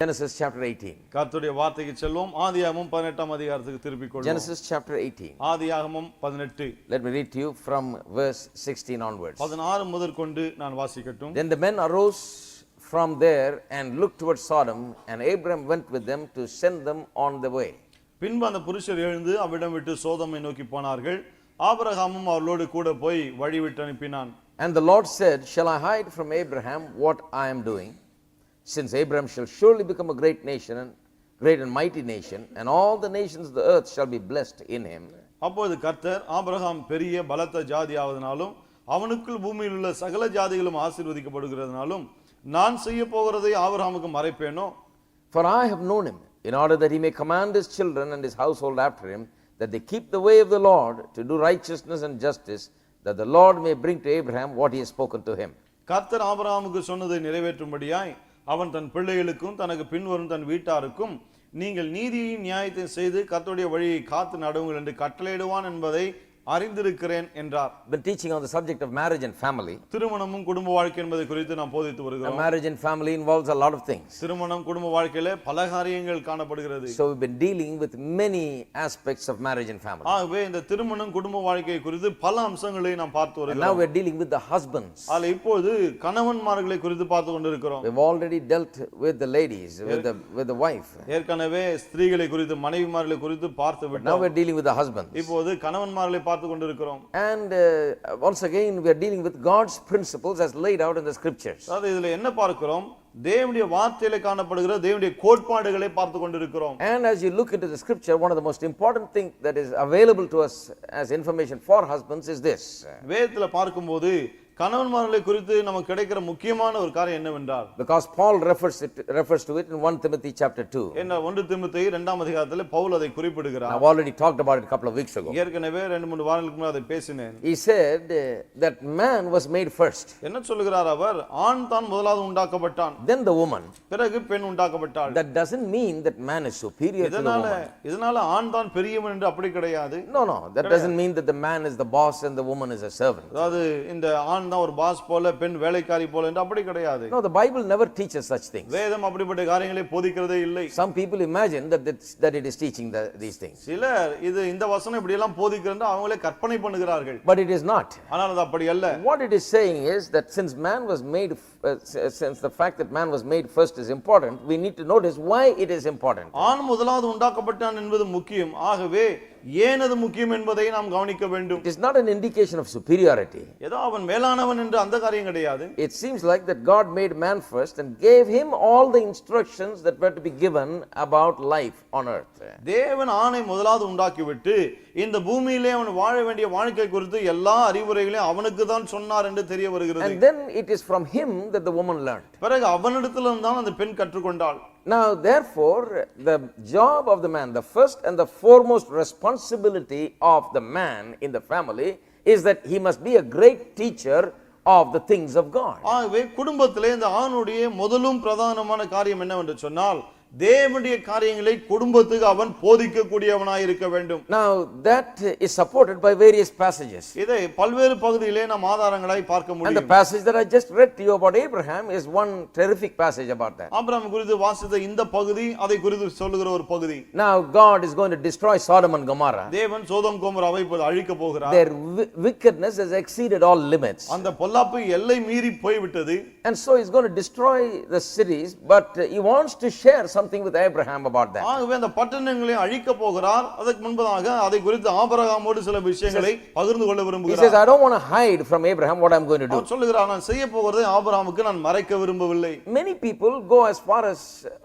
Genesis chapter 18. கர்த்தருடைய வார்த்தைக்கு செல்வோம். ஆதியாகமம் 18ஆம் அதிகாரத்துக்கு திருப்பிக் கொள்வோம். Genesis chapter 18. ஆதியாகமம் 18. Let me read to you from verse 16 onwards. 16 முதற்கொண்டு நான் வாசிக்கட்டும். Then the men arose from there and looked towards Sodom, and Abram went with them to send them on the way. பின்பு அந்த புருஷர் எழுந்து அவ்விடம் விட்டு சோதோமை நோக்கி போனார்கள். ஆபிரகாமும் அவர்களோடு கூட போய் வழி விட்டு அனுப்பினான். And the Lord said, Shall I hide from Abraham what I am doing? Since Abraham shall surely become a great nation, great and mighty nation, and all the nations of the earth shall be blessed in him. அப்பொழுது கர்த்தர் Abraham பெரிய பலத்த ஜாதியாவதனாலும் அவனுக்குள் பூமியில் உள்ள சகல ஜாதிகளும் ஆசீர்வதிக்கப்படுகிறதுனாலும் நான் செய்ய போகிறதை ஆபிரகாமுக்கு மறைப்பேனோ? For I have known him, in order that he may command his children and his household after him, that they keep the way of the Lord, to do righteousness and justice, that the Lord may bring to Abraham what he has spoken to him. கர்த்தர் ஆபிரகாமுக்கு சொன்னதை நிறைவேற்றும்படியாய் அவன் தன் பிள்ளைகளுக்கும் தனக்கு பின்வரும் தன் வீட்டாருக்கும் நீங்கள் நீதியையும் நியாயத்தையும் செய்து கர்த்தருடைய வழியை காத்து நடவுங்கள் என்று கட்டளையிடுவான் என்பதை அறிந்திருக்கிறேன் என்றார். Been teaching on the subject of marriage and family. திருமணமும் குடும்ப வாழ்க்கை என்பதை குறித்து நாம் போதித்து வருகிறோம். Marriage and family involves a lot of things. திருமணம் குடும்ப வாழ்க்கையிலே பல காரியங்கள் காணப்படுகிறது. So we've been dealing with many aspects of marriage and family. ஆகவே இந்த திருமணம் குடும்ப வாழ்க்கை குறித்து பல அம்சங்களை நாம் பார்த்து வருகிறோம். Now we're dealing with the husbands. ஆல இப்போது கணவன்மார்களை குறித்து பார்த்து கொண்டிருக்கிறோம். We've already dealt with the ladies, with the wife. ஏற்கனவே ஸ்திரீகளை குறித்து மனைவிமார்களை குறித்து பார்த்து விட்டோம். Now we're dealing with the husbands. இப்போது கணவன்மார்களை பார்த்து கொண்டிருக்கிறோம். And once again we are dealing with God's principles as laid out in the scriptures. அதாவது இதுல என்ன பார்க்கிறோம்? தேவனுடைய வார்த்தையிலே காணப்படுகிற தேவனுடைய கோட்பாடுகளை பார்த்து கொண்டிருக்கிறோம். And as you look into the scripture, one of the most important thing that is available to us as information for husbands is this. வேதத்துல பார்க்கும்போது கணவன்மார்களை குறித்து நமக்கு கிடைக்கிற முக்கியமான ஒரு காரியம் என்னவென்றால், because Paul refers to it in 1 Timothy chapter 2. என்ன 1 தீமோத்தேயு 2ஆம் அதிகாரத்திலே பவுல் அதை குறிப்பிடுகிறார். I've already talked about it a couple of weeks ago. ஏற்கனவே 2-3 வாரங்களுக்கு முன்னாடி அதை பேசினேன். He said that man was made first. என்ன சொல்கிறார் அவர்? ஆண் தான் முதலாவது உண்டாக்கப்பட்டான். Then the woman. பிறகு பெண் உண்டாக்கப்பட்டாள். That doesn't mean that man is superior to the woman. இதனால ஆண் தான் பெரியவன் என்று அப்படி கிடையாது. No, that doesn't mean that the man is the boss and the woman is a servant. அதாவது இந்த ஆண் தான் ஒரு பாஸ் போல பெண் வேலைக்காரி போல என்று அப்படி கிடையாது. No, the Bible never teaches such things. வேதம் அப்படிப்பட்ட காரியங்களை போதிக்கிறதே இல்லை. Some people imagine that it is teaching these things. சிலர் இது இந்த வசனம் இப்படி எல்லாம் போதிக்கிறது அவங்களே கற்பனை பண்ணுகிறார்கள். But it is not. ஆனால் அது அப்படி அல்ல. What it is saying is that since the fact that man was made first is important, we need to notice why it is important. ஆண் முதலாவது உண்டாக்கப்பட்டான் என்பது முக்கியம். ஆகவே ஏன் அது முக்கியம் என்பதை நாம் கவனிக்க வேண்டும். It is not an indication of superiority. ஏதோ அவன் மேலானவன் என்று அந்த காரியம் கிடையாது. It seems like that God made man first and gave him all the instructions that were to be given about life on earth. தேவன் ஆணை முதலாவது உண்டாக்கிவிட்டு இந்த பூமியிலே அவன் வாழ வேண்டிய வாழ்க்கை குறித்து எல்லா அறிவுரைகளையும் அவனுக்கு தான் சொன்னார் என்று தெரிய வருகிறது. And then it is from him that the woman learned. பிறகு அவனிடத்திலிருந்து தான் அந்த பெண் கற்றுக்கொண்டாள். Now therefore the job of the man, the first and the foremost responsibility of the man in the family is that he must be a great teacher of the things of God. ஆகவே குடும்பத்திலே இந்த ஆணுடைய முதலும் பிரதானமான காரியம் என்னவென்று சொன்னால் தேவனுடைய காரியங்களை குடும்பத்துக்கு அவன் போதிக்க கூடியவனாய் இருக்க வேண்டும். Now that is supported by various passages. இதை பல்வேறு பகுதியிலே நாம் ஆதாரங்களாய் பார்க்க முடியும். And the passage that I just read to you about Abraham is one terrific passage about that. Abraham குறித்து வாசித்த இந்த பகுதி அதை குறித்து சொல்லுகிற ஒரு பகுதி. Now God is going to destroy Sodom and Gomorrah. தேவன் சோதோம் கோமோராவை அழிக்க போகிறார். Their wickedness has exceeded all limits. அந்த பொல்லாப்பு எல்லை மீறி போய் விட்டது. And so he's going to destroy the cities, but he wants to share something with Abraham about that. ஆகவே அந்த பட்டணங்களை அழிக்க போகிறார். அதற்கு முன்பதாக அதை குறித்து ஆபிரகாமோடு சில விஷயங்களை பகிர்ந்து கொள்ள விரும்புகிறார். He says, I don't want to hide from Abraham what I'm going to do. அவர் சொல்லுகிறார், நான் செய்ய போகிறதை ஆபிரகாமுக்கு நான் மறைக்க விரும்பவில்லை. Many people go as far as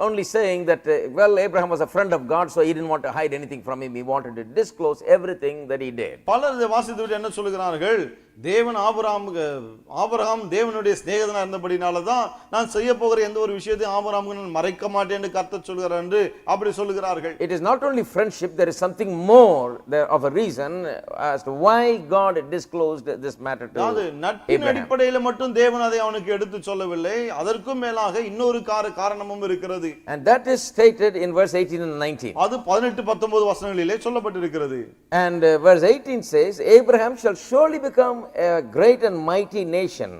only saying that well, Abraham was a friend of God, so he didn't want to hide anything from him. He wanted to disclose everything that he did. பலர் இதை வாசித்துவிட்டு என்ன சொல்லுகிறார்கள்? தேவன் Abraham தேவனுடைய சிநேகிதனா இருந்தபடினால தான் நான் செய்ய போகிற எந்த ஒரு விஷயத்தையும் ஆபிரகாமுக்கு நான் மறைக்க மாட்டேன் என்று கர்த்தர் சொல்கிறார் என்று அப்படி சொல்லுகிறார்கள். It is not only friendship, there is something more there of a reason as to why God disclosed this matter to Abraham. நட்பின் அடிப்படையில் மட்டும் தேவன் அதை அவனுக்கு எடுத்து சொல்லவில்லை, அதற்கும் மேலாக இன்னொரு காரணமும் இருக்கிறது. And that is stated in verse 18 and 19. அது 18-19 வசனங்களிலே சொல்லப்பட்டிருக்கிறது. And verse 18 says, Abraham shall surely become a great and mighty nation.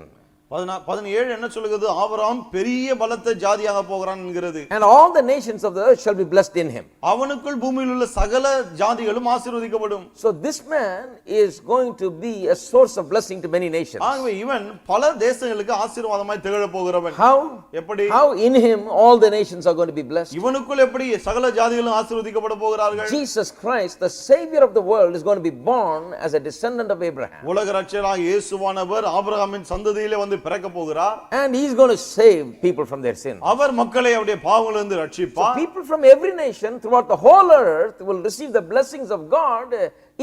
17 என்ன சொல்லுகிறது? ஆபிரகாம் பெரிய பலத்த ஜாதியாக போகிறான் என்கிறது. And all the nations of the earth shall be blessed in him. அவனுக்குள் பூமியில் உள்ள சகல ஜாதிகளும் ஆசீர்வதிக்கப்படும். So this man is going to be a source of blessing to many nations. ஆகவே இவன் பல தேசங்களுக்கு ஆசீர்வாதமாய் திகழ போகிறவன். How? எப்படி? How in him all the nations are going to be blessed? இவனுக்குள் எப்படி சகல ஜாதிகளும் ஆசீர்வதிக்கப்பட போகிறார்கள்? Jesus Christ, the savior of the world, is going to be born as a descendant of Abraham. உலக இரட்சகராகிய இயேசுவானவர் ஆபிரகாமின் சந்ததியிலே வந்து பிறக்க போகிறார். And he is going to save people from their sins. அவர் மக்களை அவருடைய பாவங்களிலிருந்து ரட்சிப்பார். People from every nation throughout the whole earth will receive the blessings of God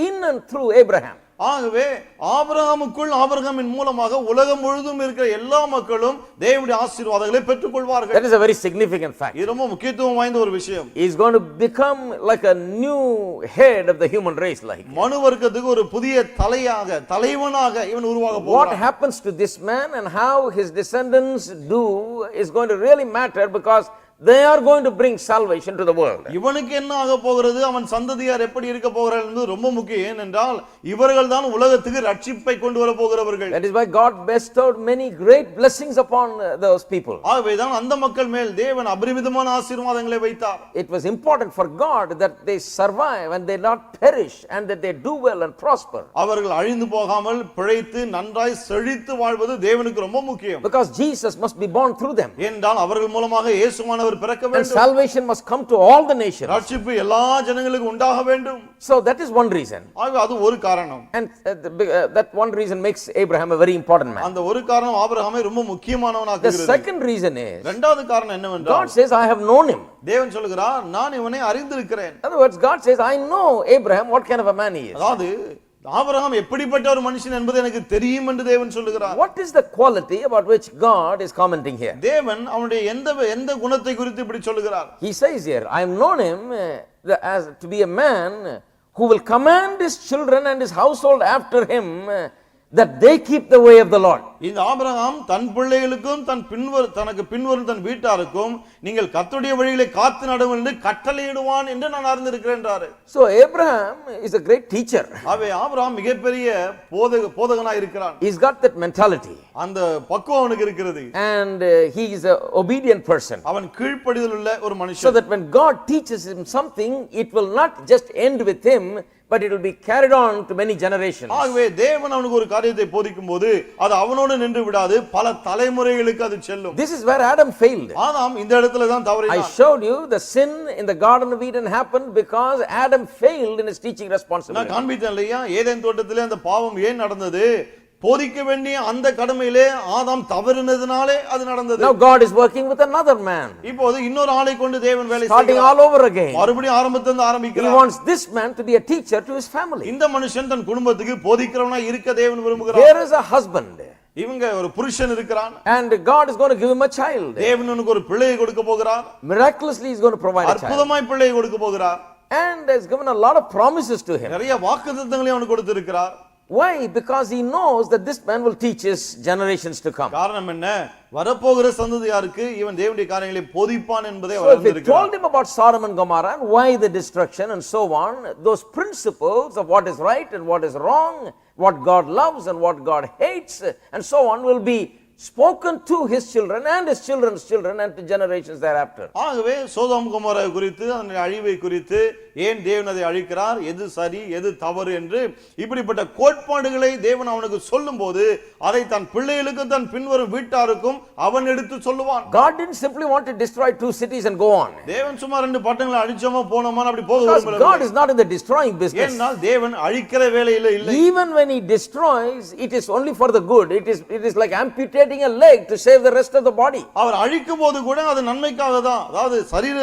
in and through Abraham. ஆகவே ஆபிரகாமுக்குள் ஆபிரகாமின் மூலமாக உலகம் முழுதும் இருக்கிற எல்லா மக்களும் தேவனுடைய ஆசீர்வாதங்களை பெற்றுக்கொள்வார்கள். That is a very significant fact. இது ரொம்ப முக்கியத்துவம் வாய்ந்த ஒரு விஷயம். He is going to become like a new head of the human race, like. மனு வர்க்கத்துக்கு ஒரு புதிய தலைவனாக இவன் உருவாக போகிறான். What happens to this man and how his descendants do is going to really matter, because they are going to bring salvation to the world. இவனுக்கு என்ன ஆக போகிறது, அவன் சந்ததியார் எப்படி இருக்க போகிறார்கள் என்பது ரொம்ப முக்கியம். ஏனென்றால் இவர்கள் தான் உலகத்துக்கு ரட்சிப்பை கொண்டு வர போகிறவர்கள். That is why God bestowed many great blessings upon those people. ஆகவே தான் அந்த மக்கள் மேல் தேவன் அபரிமிதமான ஆசீர்வாதங்களை வைத்தார். It was important for God that they survive and they not perish, and that they do well and prosper. அவர்கள் அழிந்து போகாமல் பிழைத்து நன்றாய் செழித்து வாழ்வது தேவனுக்கு ரொம்ப முக்கியம். Because Jesus must be born through them. ஏனென்றால் அவர்கள் மூலமாக இயேசுவானவர் பிறக்க And வேண்டும். salvation must come to all the nations. ரட்சிப்பு எல்லா ஜனங்களுக்கும் உண்டாக வேண்டும். So that is one reason. ஆகவே அது ஒரு காரணம். And that one reason makes Abraham a very important man. அந்த ஒரு காரணம் ஆபிரகாமை ரொம்ப முக்கியமானவனாக்குகிறது. The second reason is, இரண்டாவது காரணம் என்னவென்றால், God says, I have known him. தேவன் சொல்கிறார், நான் இவனை அறிந்திருக்கிறேன். In other words, God says, I know Abraham, what kind of a man he is. அதாவது ஆபிரகாம் எப்படிப்பட்ட ஒரு மனுஷன் என்பது எனக்கு தெரியும் என்று தேவன் சொல்கிறார். What is the quality about which God is commenting here? தேவன் அவனுடைய எந்த குணத்தை குறித்து இப்படி சொல்கிறார்? He says here, I have known him as to be a man who will command his children and his household after him, that they keep the way of the Lord. இந்த Abraham தன் பிள்ளைகளுக்கும் தனக்கு பின்வரும் தன் வீட்டாருக்கும் நீங்கள் கர்த்தருடைய வழிகளை காத்து நடவுங்கள் என்று கட்டளையிடுவான் என்று நான் அறிந்திருக்கிறேன் என்றார். So Abraham is a great teacher. Abraham மிகப்பெரிய போதகனாய் இருக்கிறான். He's got that mentality. அந்த பக்குவம் அவனுக்கு இருக்கிறது. And he is an obedient person. அவன் கீழ்ப்படிதல் உள்ள ஒரு மனுஷன். So that when God teaches him something, it will not just end with him, but it will be carried on to many generations. ஆகவே தேவன் அவனுக்கு ஒரு காரியத்தை போதிக்கும்போது அது அவனோடு நின்று விடாது, பல தலைமுறைகளுக்கு அது செல்லும். This is where Adam failed. ஆதாம் இந்த இடத்துல தான் தவறினான். I showed you the sin in the Garden of Eden happened because Adam failed in his teaching responsibility. நான் காண்பித்தேன் இல்லையா, ஏதேன் தோட்டத்திலே அந்த பாவம் ஏன் நடந்தது? போதிக்க வேண்டிய அந்த கடமையிலே ஆதாம் தவறினதினாலே அது நடந்தது. Now God is working with another man. இப்போது இன்னொரு ஆளை கொண்டு தேவன் வேலை செய்கிறார். Starting all over again. மறுபடியும் ஆரம்பத்திலிருந்து ஆரம்பிக்கிறார். He wants this man to be a teacher to his family. இந்த மனுஷன் தன் குடும்பத்துக்கு போதிக்கிறவனா இருக்க தேவன் விரும்புகிறார். Here is a husband. இவங்க ஒரு புருஷன் இருக்கிறான். And God is going to give him a child. தேவன் அவனுக்கு ஒரு பிள்ளையை கொடுக்க போகிறார். Miraculously he is going to provide a child. அற்புதமாய் பிள்ளையை கொடுக்க போகிறார். And has given a lot of promises to him. நிறைய வாக்குத்தத்தங்களை அவனுக்கு கொடுத்திருக்கிறார். Why? Because he knows that this man will teach his generations to come. காரணம் என்ன? வரப்போகிற சந்ததியாருக்கு இவன் தேவனுடைய காரியங்களை போதிப்பான் என்பதை So அவர் if he அறிந்திருக்கிறார். told him about Sodom and Gomorrah and why the destruction and so on, those principles of what is right and what is wrong, what God loves and what God hates and so on will be spoken to his children and his children's children and to generations thereafter. ஆகவே Sodom Gomorrah குறித்து அந்த அழிவை குறித்து ஏன் தேவன் அதை அழிக்கிறார், எது சரி எது தவறு என்று இப்படிப்பட்ட கோட்பாடுகளை தேவன் அவனுக்கு சொல்லும்போது அதை தன் பிள்ளைகளுக்கும் தன் பின்வரும் வீட்டாருக்கும் அவன் எடுத்து சொல்லுவான். God didn't simply want to destroy 2 cities and go on. தேவன் சும்மா 2 பட்டணங்களை அழிச்சோமா போனோமா அப்படி போக Because விரும்பவில்லை. God is not in the destroying business. ஏனென்றால் தேவன் அழிக்கிற வேலையில இல்லை. Even when he destroys, it is only for the good. It is like amputating a leg to save the rest of the body. அவர் அழிக்கும் போது கூட அது நன்மைக்காக தான். அதாவது சரீர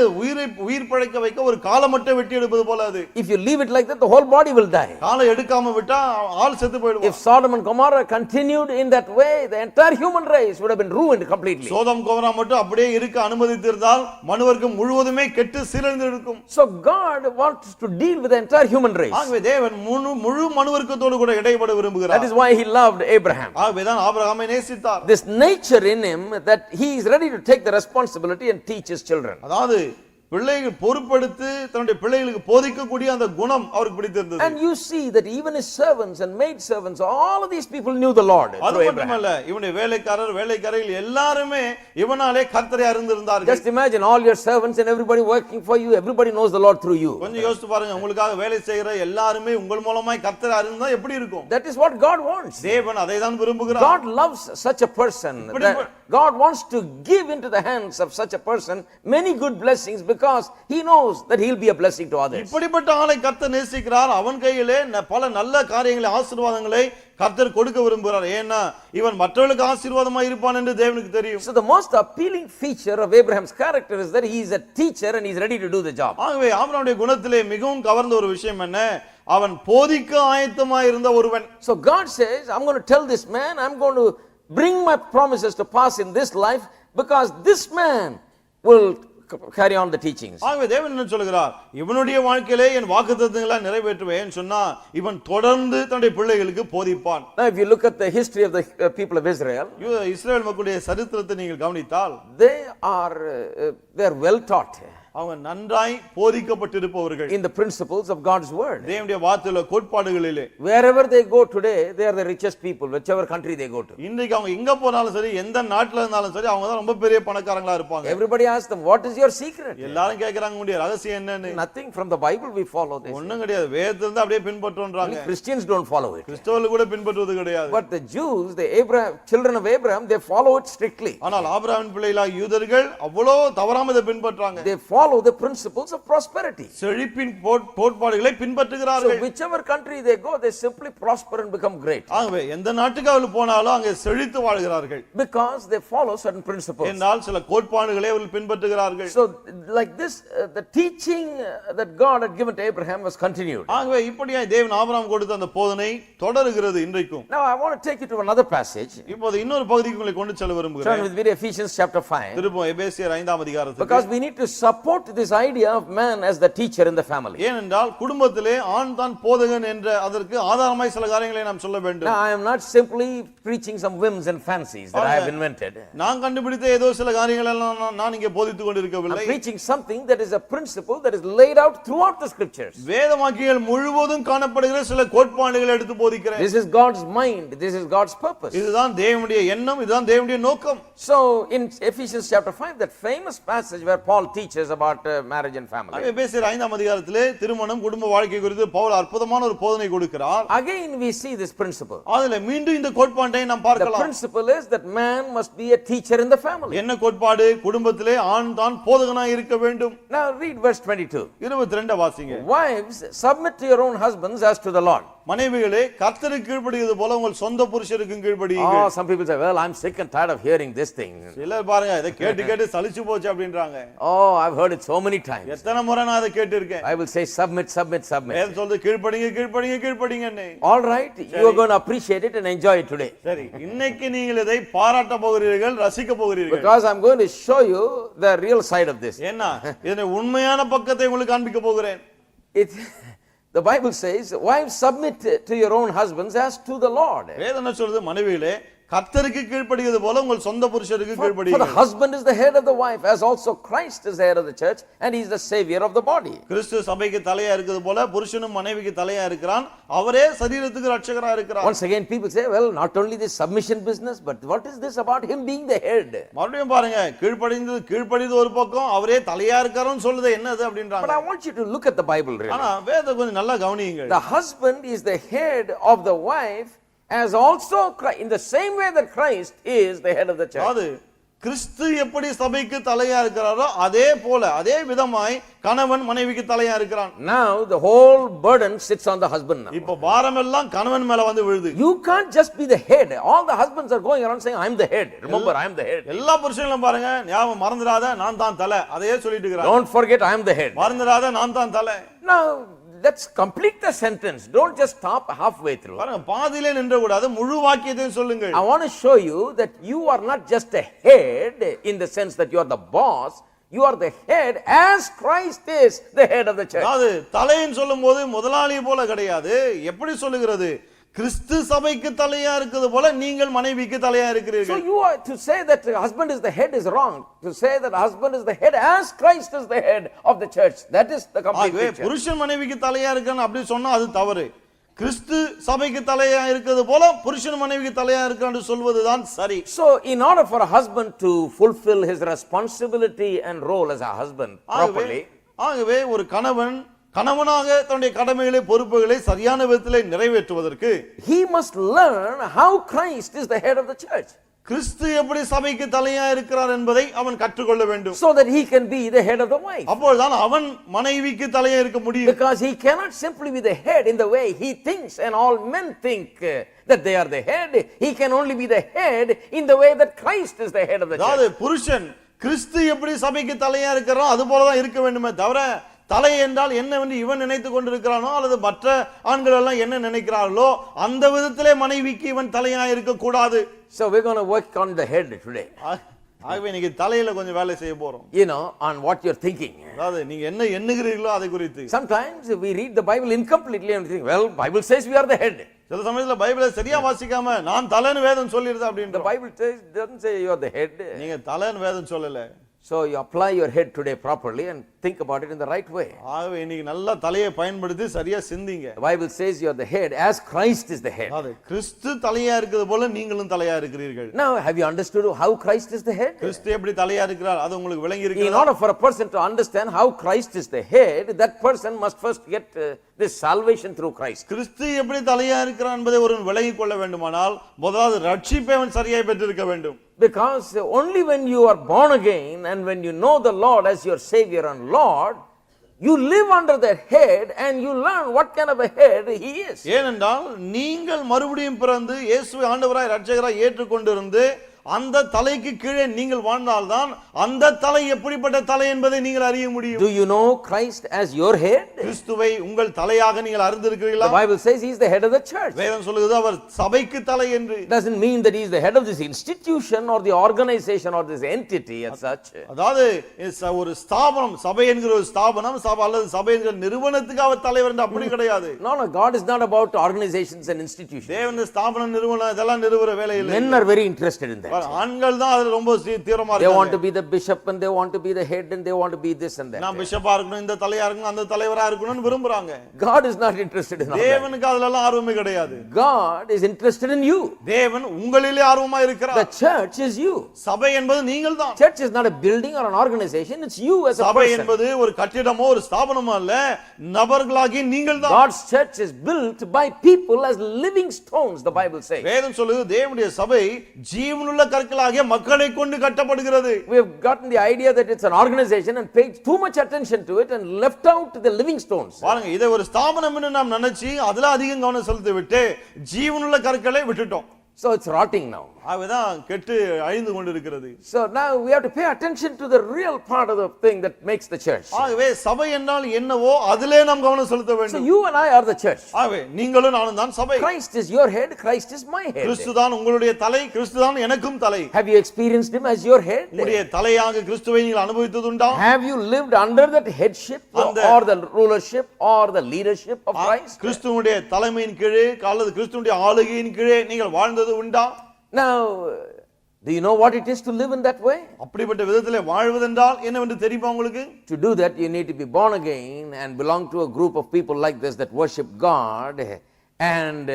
உயிர் பிழைக்க வைக்க ஒரு காலை மட்டும் வெட்டி எடுப்பது போல அது. If you leave it like that, the whole body will die. காலை எடுக்காம விட்டா ஆள் செத்து போய்டுவான். If Sodom and Gomorrah continued in that way, the entire human race would have been ruined completely. Sodom Gomorrah மட்டும் அப்படியே இருக்க அனுமதித்திருந்தால் மனுவர்க்கம் முழுவதுமே கெட்டு சீரழிந்து இருக்கும். So God wants to deal with the entire human race. ஆகவே தேவன் முழு மனுவர்க்கத்தோடு கூட இடைப்பட விரும்புகிறார். That is why he loved Abraham. ஆகவே தான் ஆபிரகாமை நேசித்தார். This nature in him that he is ready to take the responsibility and teach his children. அதாவது பிள்ளைகள் பொறுப்படுத்தி தன்னுடைய பிள்ளைகளுக்கு போதிக்கக்கூடிய அந்த குணம் அவருக்கு பிடித்திருந்தது. And you see that even his servants and maid servants, all of these people knew the Lord. அது மட்டுமல்ல, இவனுடைய வேலைக்காரர்கள் எல்லாருமே இவனாலே கர்த்தரை அறிந்திருந்தார்கள். Just imagine all your servants and everybody working for you, everybody knows the Lord through you. கொஞ்சம் யோசித்து பாருங்க, உங்களுக்காக வேலை செய்யற எல்லாருமே உங்கள் மூலமாய் கர்த்தரை அறிந்தா எப்படி இருக்கும்? That is what God wants. தேவன் அதை தான் விரும்புகிறார். God loves such a person. God wants to give into the hands of such a person many good blessings because he knows that he'll be a blessing to others. இப்படிப்பட்ட ஆளை கர்த்தர் நேசிக்கிறார். அவன் கையிலே பல நல்ல காரியங்களை, ஆசீர்வாதங்களை கர்த்தர் கொடுக்க விரும்புகிறார். ஏன்னா இவன் மற்றவர்களுக்கு ஆசீர்வாதமாய் இருப்பான் என்று தேவனுக்கு தெரியும். So the most appealing feature of Abraham's character is that he is a teacher and he is ready to do the job. ஆகவே ஆபிரகாமுடைய குணத்திலே மிகவும் கவர்ந்த ஒரு விஷயம் என்ன? அவன் போதிக்க ஆயத்தமாய் இருந்த ஒருவன். So God says, I'm going to tell this man, I'm going to bring my promises to pass in this life because this man will carry on the teachings. ஆகவே தேவன் என்ன சொல்கிறார்? இவனுடைய வாழ்க்கையிலே என் வாக்குத்தத்தங்களை நிறைவேற்றுவேன் சொன்னா இவன் தொடர்ந்து தன்னுடைய பிள்ளைகளுக்கு போதிப்பான். Now if you look at the history of the people of Israel, இஸ்ரவேல் மக்களுடைய சரித்திரத்தை நீங்கள் கவனித்தால் they are well taught அவங்க நன்றாய் போதிக்கப்பட்டிருப்பவர்கள் in the principles of God's word. தேவனுடைய வார்த்தையில கோட்பாடுகளிலே Wherever they go today, they are the richest people, whichever country they go to. இன்றைக்கு அவங்க எங்க போனாலும் சரி, எந்த நாட்டுல இருந்தாலும் சரி, அவங்க தான் ரொம்ப பெரிய பணக்காரங்களா இருப்பாங்க. Everybody asks them, what is your secret? எல்லாரும் கேக்குறாங்க, உங்களுடைய ரகசியம் என்னன்னு. Nothing, from the Bible we follow this. ஒண்ணும் கிடையாது, வேதத்துல இருந்து அப்படியே பின்பற்றோம்ன்றாங்க. Christians don't follow it. கிறிஸ்தவர்கள் கூட பின்பற்றுவது கிடையாது. But the Jews, the children of Abraham, they follow it strictly. ஆனால் ஆபிரகாமின் பிள்ளைகளாகிய யூதர்கள் அவ்வளவு தவறாம இதை பின்பற்றாங்க. They follow the principles of prosperity. செழிப்பின் கோட்பாடுகளை பின்பற்றுகிறார்கள். So whichever country they go, they simply prosper and become great. ஆகவே எந்த நாட்டுக்கு அவர்கள் போனாலும் அங்கே செழித்து வாழ்கிறார்கள். Because they follow certain principles. என்றால் சில கோட்பாடுகளை அவர்கள் பின்பற்றுகிறார்கள். So like this, the teaching that God had given to Abraham was continued. ஆகவே இப்படியாய் தேவன் ஆபிரகாம் கொடுத்த அந்த போதனை தொடருகிறது இன்றைக்கும். Now I want to take you to another passage. இப்போது இன்னொரு பகுதிக்கு உங்களை கொண்டு செல்ல விரும்புகிறேன். Turn with me to Ephesians chapter 5. திருப்போம் எபேசியர் 5ஆம் அதிகாரத்துக்கு. Because we need to support this idea of man as the teacher in the family. ஏனென்றால் குடும்பத்திலே ஆண் தான் போதகன் என்ற அதற்கு ஆதாரமாய் சில காரியங்களை நாம் சொல்ல வேண்டும். Now I am not simply preaching some whims and fancies that I have invented. நான் கண்டுபிடித்த ஏதோ சில காரியங்களை நான் இங்கே போதித்துக் கொண்டிருக்கவில்லை. I'm preaching something that is a principle that is laid out throughout the scriptures. வேதவாக்கியங்கள் முழுவதும் காணப்படுகிற சில கோட்பாடுகளை எடுத்து போதிக்கிறேன். This is God's mind, this is God's purpose. இதுதான் தேவனுடைய எண்ணம், இதுதான் தேவனுடைய நோக்கம். So in Ephesians chapter 5, that famous passage where Paul teaches about marriage and family. எபேசியர் 5ஆம் அதிகாரத்திலே திருமணம் குடும்ப வாழ்க்கை குறித்து பவுல் அற்புதமான ஒரு போதனை கொடுக்கிறார். Again we see this principle. அதிலே மீண்டும் இந்த கோட்பாட்டை நாம் பார்க்கலாம். The principle is that man must be a teacher in the family. என்ன கோட்பாடு? குடும்பத்திலே ஆண் தான் போதகனாய் இருக்க வேண்டும். Now read verse 22. 22 வாசிங்க. Wives, submit to your own husbands as to the Lord. மனைவிகளே கர்த்தருக்கு கீழ்ப்படிவது போல உங்கள் சொந்த புருஷருக்கும் கீழ்ப்படியுங்கள். Oh, some people say, well, I'm sick and tired of hearing this thing. சிலர் பாருங்க இத கேட்டு சலிச்சு போச்சு அப்படின்றாங்க. Oh, I've heard it so many times. எத்தனை முறை நான் அதை கேட்டிருக்கேன். I will say submit. வேதம் சொல்லுது கீழ்ப்படிங்கன்னு. All right, you are going to appreciate it and enjoy it today. சரி, இன்னைக்கு நீங்கள் இதை பாராட்ட போகிறீர்கள், ரசிக்க போகிறீர்கள். Because I'm going to show you the real side of this. என்ன? இதனை உண்மையான பக்கத்தை உங்களுக்கு காண்பிக்க போகிறேன். The Bible says, wives, submit to your own husbands as to the Lord. வேதம் என்ன சொல்றது? மனைவிகளே கர்த்தருக்கு கீழ்ப்படிவது போல உங்கள் சொந்த புருஷருக்கு கீழ்ப்படியுங்கள். For the husband is the head of the wife, as also Christ is the head of the church, and he is the savior of the body. கிறிஸ்து சபைக்கு தலையா இருக்குது போல புருஷனும் மனைவிக்கு தலையா இருக்கிறான். அவரே சரீரத்துக்கு ரட்சகரா இருக்கிறார். Once again people say, well, not only this submission business, but what is this about him being the head? மறுபடியும் பாருங்க, கீழ்ப்படிந்து ஒரு பக்கம் அவரே தலையா இருக்காருன்னு சொல்லுது என்னது அப்படின்றாங்க. But I want you to look at the Bible really. ஆனா வேதத்தை கொஞ்சம் நல்லா கவனியுங்கள். The husband is the head of the wife, as also in the same way that Christ is the head of the church. அது கிறிஸ்து எப்படி சபைக்கு தலையா இருக்கிறாரோ அதே போல அதே விதமாய் கணவன் மனைவிக்கு தலையா இருக்கிறான். Now the whole burden sits on the husband now. இப்ப பாரம் எல்லாம் கணவன் மேல வந்து விழுது. You can't just be the head. All the husbands are going around saying, I'm the head. Remember, I'm the head. எல்லா புருஷங்களும் பாருங்க, ஞாபகம் மறந்துடாத நான் தான் தலை, அதையே சொல்லிட்டு இருக்காங்க. Don't forget, I'm the head. மறந்துடாத நான் தான் தலை. Now let's complete the sentence. Don't just stop halfway through. பாருங்க, பாதியிலே நின்ற கூடாது, முழு வாக்கியத்தையும் சொல்லுங்கள். I want to show you that you are not just a head in the sense that you are the boss. You are the head as Christ is the head of the church. அது தலைன்னு சொல்லும்போது முதலாளி போல கிடையாது. எப்படி சொல்லுகிறது? கிறிஸ்து சபைக்கு தலையா இருக்கிறது போல நீங்கள் மனைவிக்கு தலையா So இருக்கிறீர்கள். you are to say that husband is the head is wrong. To say that husband is the head as Christ is the head of the church. That is the complete ஆகவே picture. புருஷன் மனைவிக்கு தலையா இருக்கான்னு அப்படி சொன்னா அது தவறு. கிறிஸ்து சபைக்கு தலையா இருக்கிறது போல புருஷன் மனைவிக்கு தலையா இருக்கான்னு சொல்வதுதான் சரி. So in order for a husband to fulfill his responsibility and role as a husband properly, ஆகவே ஒரு கணவனாக தன்னுடைய கடமைகளை பொறுப்புகளை சரியான விதத்திலே நிறைவேற்றுவதற்கு he must learn how Christ is the head of the church. கிறிஸ்து எப்படி சபைக்கு தலையா இருக்கிறார் என்பதை அவன் கற்றுக்கொள்ள வேண்டும். So that he can be the head of the wife. அப்பொழுதுதான் அவன் மனைவிக்கு தலையா இருக்க முடியும். Because he cannot simply be the head in the way he thinks and all men think that they are the head. He can only be the head in the way that Christ is the head of the church. அதாவது புருஷன் கிறிஸ்து எப்படி சபைக்கு தலையா இருக்கிறாரோ அது போலதான் இருக்க வேண்டுமே தவிர தலை என்றால் என்னவென்று இவன் நினைத்துக் கொண்டிருக்கிறானோ அல்லது மற்ற ஆண்கள் எல்லாம் என்ன நினைக்கிறார்களோ அந்த விதத்திலே மனைவிக்கு இவன் தலையா இருக்க கூடாது. So we're going to work on the head today. ஆகவே இன்னைக்கு தலையில கொஞ்சம் வேலை செய்ய போறோம். You know, on what you're thinking. அதாவது நீங்க என்ன எண்ணுகிறீர்களோ அதை குறித்து. Sometimes we read the Bible incompletely and think, well, Bible says we are the head. சில சமயத்துல பைபிளை சரியா வாசிக்காம நான் தலைன்னு வேதம் சொல்லிருது The அப்படின்ற. Bible doesn't say you are the head. நீங்க தலைன்னு வேதம் சொல்லல. So you apply your head today properly and think about it in the right way. ஆகவே இன்னைக்கு நல்ல தலையை பயன்படுத்தி சரியா சிந்திங்க. The Bible says you are the head as Christ is the head. அது கிறிஸ்து தலையா இருக்கிறது போல நீங்களும் தலையா இருக்கிறீர்கள். Now have you understood how Christ is the head? கிறிஸ்து எப்படி தலையா இருக்கிறார் அது உங்களுக்கு விளங்கி In இருக்கிறதா? order for a person to understand how Christ is the head, that person must first get this salvation through Christ. கிறிஸ்து எப்படி தலையா இருக்கிறார் என்பதை ஒருவன் விளங்கிக் கொள்ள வேண்டுமானால் முதலாவது ரட்சிப்பை அவன் சரியாய் பெற்றிருக்க வேண்டும். Because only when you are born again and when you know the Lord as your Savior and Lord, you live under the head and you learn what kind of a head He is. ஏனென்றால் நீங்கள் மறுபடியும் பிறந்து இயேசுவை ஆண்டவராய் இரட்சகராய் ஏற்றுக்கொண்டிருந்து அந்த தலைக்கு கீழே நீங்கள் வாழ்ந்தால்தான் அந்த தலை எப்படிப்பட்ட தலை என்பதை நீங்கள் அறிய முடியும். Do you know Christ as your head? கிறிஸ்துவை உங்கள் தலையாக நீங்கள் அறிந்திருக்கிறீர்களா? The Bible says He is the head of the church. வேதம் சொல்லுகிறது அவர் சபைக்கு தலை என்று. Doesn't mean that He is the head of this institution or the organization or this entity as such. அதாவது ஒரு ஸ்தாபனம் சபை என்கிற ஒரு ஸ்தாபனம் அல்லது சபை என்கிற நிறுவனத்துக்கு அவர் தலைவர் என்று அப்படி கிடையாது. No, God is not about organizations and institutions. தேவன் ஸ்தாபனம் நிறுவனம் இதெல்லாம் நிறுவற வேலை இல்லை. Men are very interested in that. ஆண்கள் தான் அதுல ரொம்ப தீவிரமா இருக்காங்க. They want to be the bishop and they want to be the head and they want to be this and that. நான் பிஷப்பா இருக்கணும் இந்த தலையா இருக்கணும் அந்த தலைவரா இருக்கணும்னு விரும்புறாங்க. God is not interested in all that. தேவனுக்கு அதுல எல்லாம் ஆர்வமே கிடையாது. God is interested in you. தேவன் உங்களிலே ஆர்வமா இருக்கிறார். The church is you. சபை என்பது நீங்கள்தான். Church is not a building or an organization, it's you as a சபை person. என்பது ஒரு கட்டிடமோ ஒரு ஸ்தாபனமோ அல்ல, நபர்களாகிய நீங்கள்தான். God's church is built by people as living stones, the Bible says. வேதம் சொல்லுது தேவனுடைய சபை ஜீவனுள்ள கற்களாகிய மக்களை கொண்டு கட்டப்படுகிறது. We have gotten the idea that it's an organization and paid too much attention to it and left out the living stones. பாருங்க இதை ஒரு ஸ்தாபனம் என்று நாம் நினைச்சு அதுல அதிகம் கவனம் செலுத்தி விட்டு ஜீவனுள்ள கற்களை விட்டுட்டோம். So it's rotting now. அதுதான் கெட்டு அழிந்து கொண்டிருக்கிறது. So now we have to pay attention to the real part of the thing that makes the church. ஆகவே சபை என்றால் என்னவோ அதிலே நாம் கவனம் செலுத்த So வேண்டும். you and I are the church. ஆகவே நீங்களும் நானும் தான் சபை. Christ is your head, Christ is my head. கிறிஸ்து தான் உங்களுடைய தலை, கிறிஸ்து தான் எனக்கும் தலை. Have you experienced him as your head? உங்களுடைய தலையாக கிறிஸ்துவை நீங்கள் அனுபவித்ததுண்டா? Have you lived under that headship or the rulership or the leadership of Christ? கிறிஸ்துவுடைய தலைமையின் கீழே அல்லது கிறிஸ்துவுடைய ஆளுகையின் கீழே நீங்கள் வாழ்ந்தது உண்டா? Now, do you know what it is to live in that way? அப்படிப்பட்ட விதத்திலே வாழ்வதென்றால் என்னவென்று தெரியுமா உங்களுக்கு? To do that you need to be born again and belong to a group of people like this that worship God and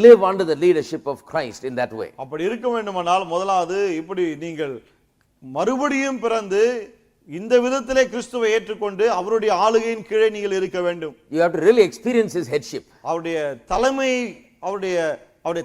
live under the leadership of Christ in that way. அப்படி இருக்க வேண்டுமானால் முதலாவது இப்படி நீங்கள் மறுபடியும் பிறந்து இந்த விதத்திலே கிறிஸ்துவை ஏற்றுக்கொண்டு அவருடைய ஆளுகையின் கீழே நீங்கள் இருக்க வேண்டும். You have to really experience his headship. அவருடைய தலைமை அவருடைய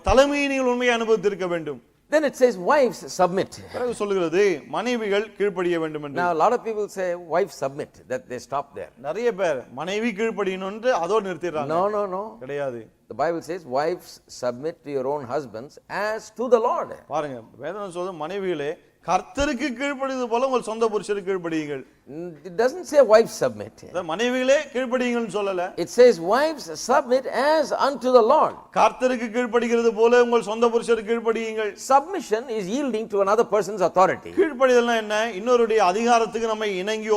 தலைமையை நீங்கள் உண்மையை அனுபவித்திருக்க வேண்டும். Then it says wives submit. பிறகு சொல்லுகிறது மனைவிகள் கீழ்ப்படிய வேண்டும் என்று. Now a lot of people say wives submit, that they stop there. நிறைய பேர் மனைவி கீழ்ப்படியணும் என்று அதோடு நிறுத்திடுறாங்க. No. கிடையாது. The Bible says wives submit to your own husbands as to the Lord. பாருங்க வேதம் சொல்லுது மனைவிகளே கர்த்தருக்கு கீழ்ப்படிவது போல உங்கள் சொந்த புருஷருக்கு கீழ்ப்படியுங்கள். It doesn't say wives submit. மனைவிகளே கீழ்ப்படியுங்கள்னு சொல்லல. It says wives submit as unto the Lord. கர்த்தருக்கு கீழ்ப்படிகிறது போல உங்கள் சொந்த புருஷருக்கு கீழ்ப்படியுங்கள். Submission is yielding to another person's authority. கீழ்ப்படிதல்னா என்ன? இன்னொருடைய அதிகாரத்துக்கு நம்ம இணங்கி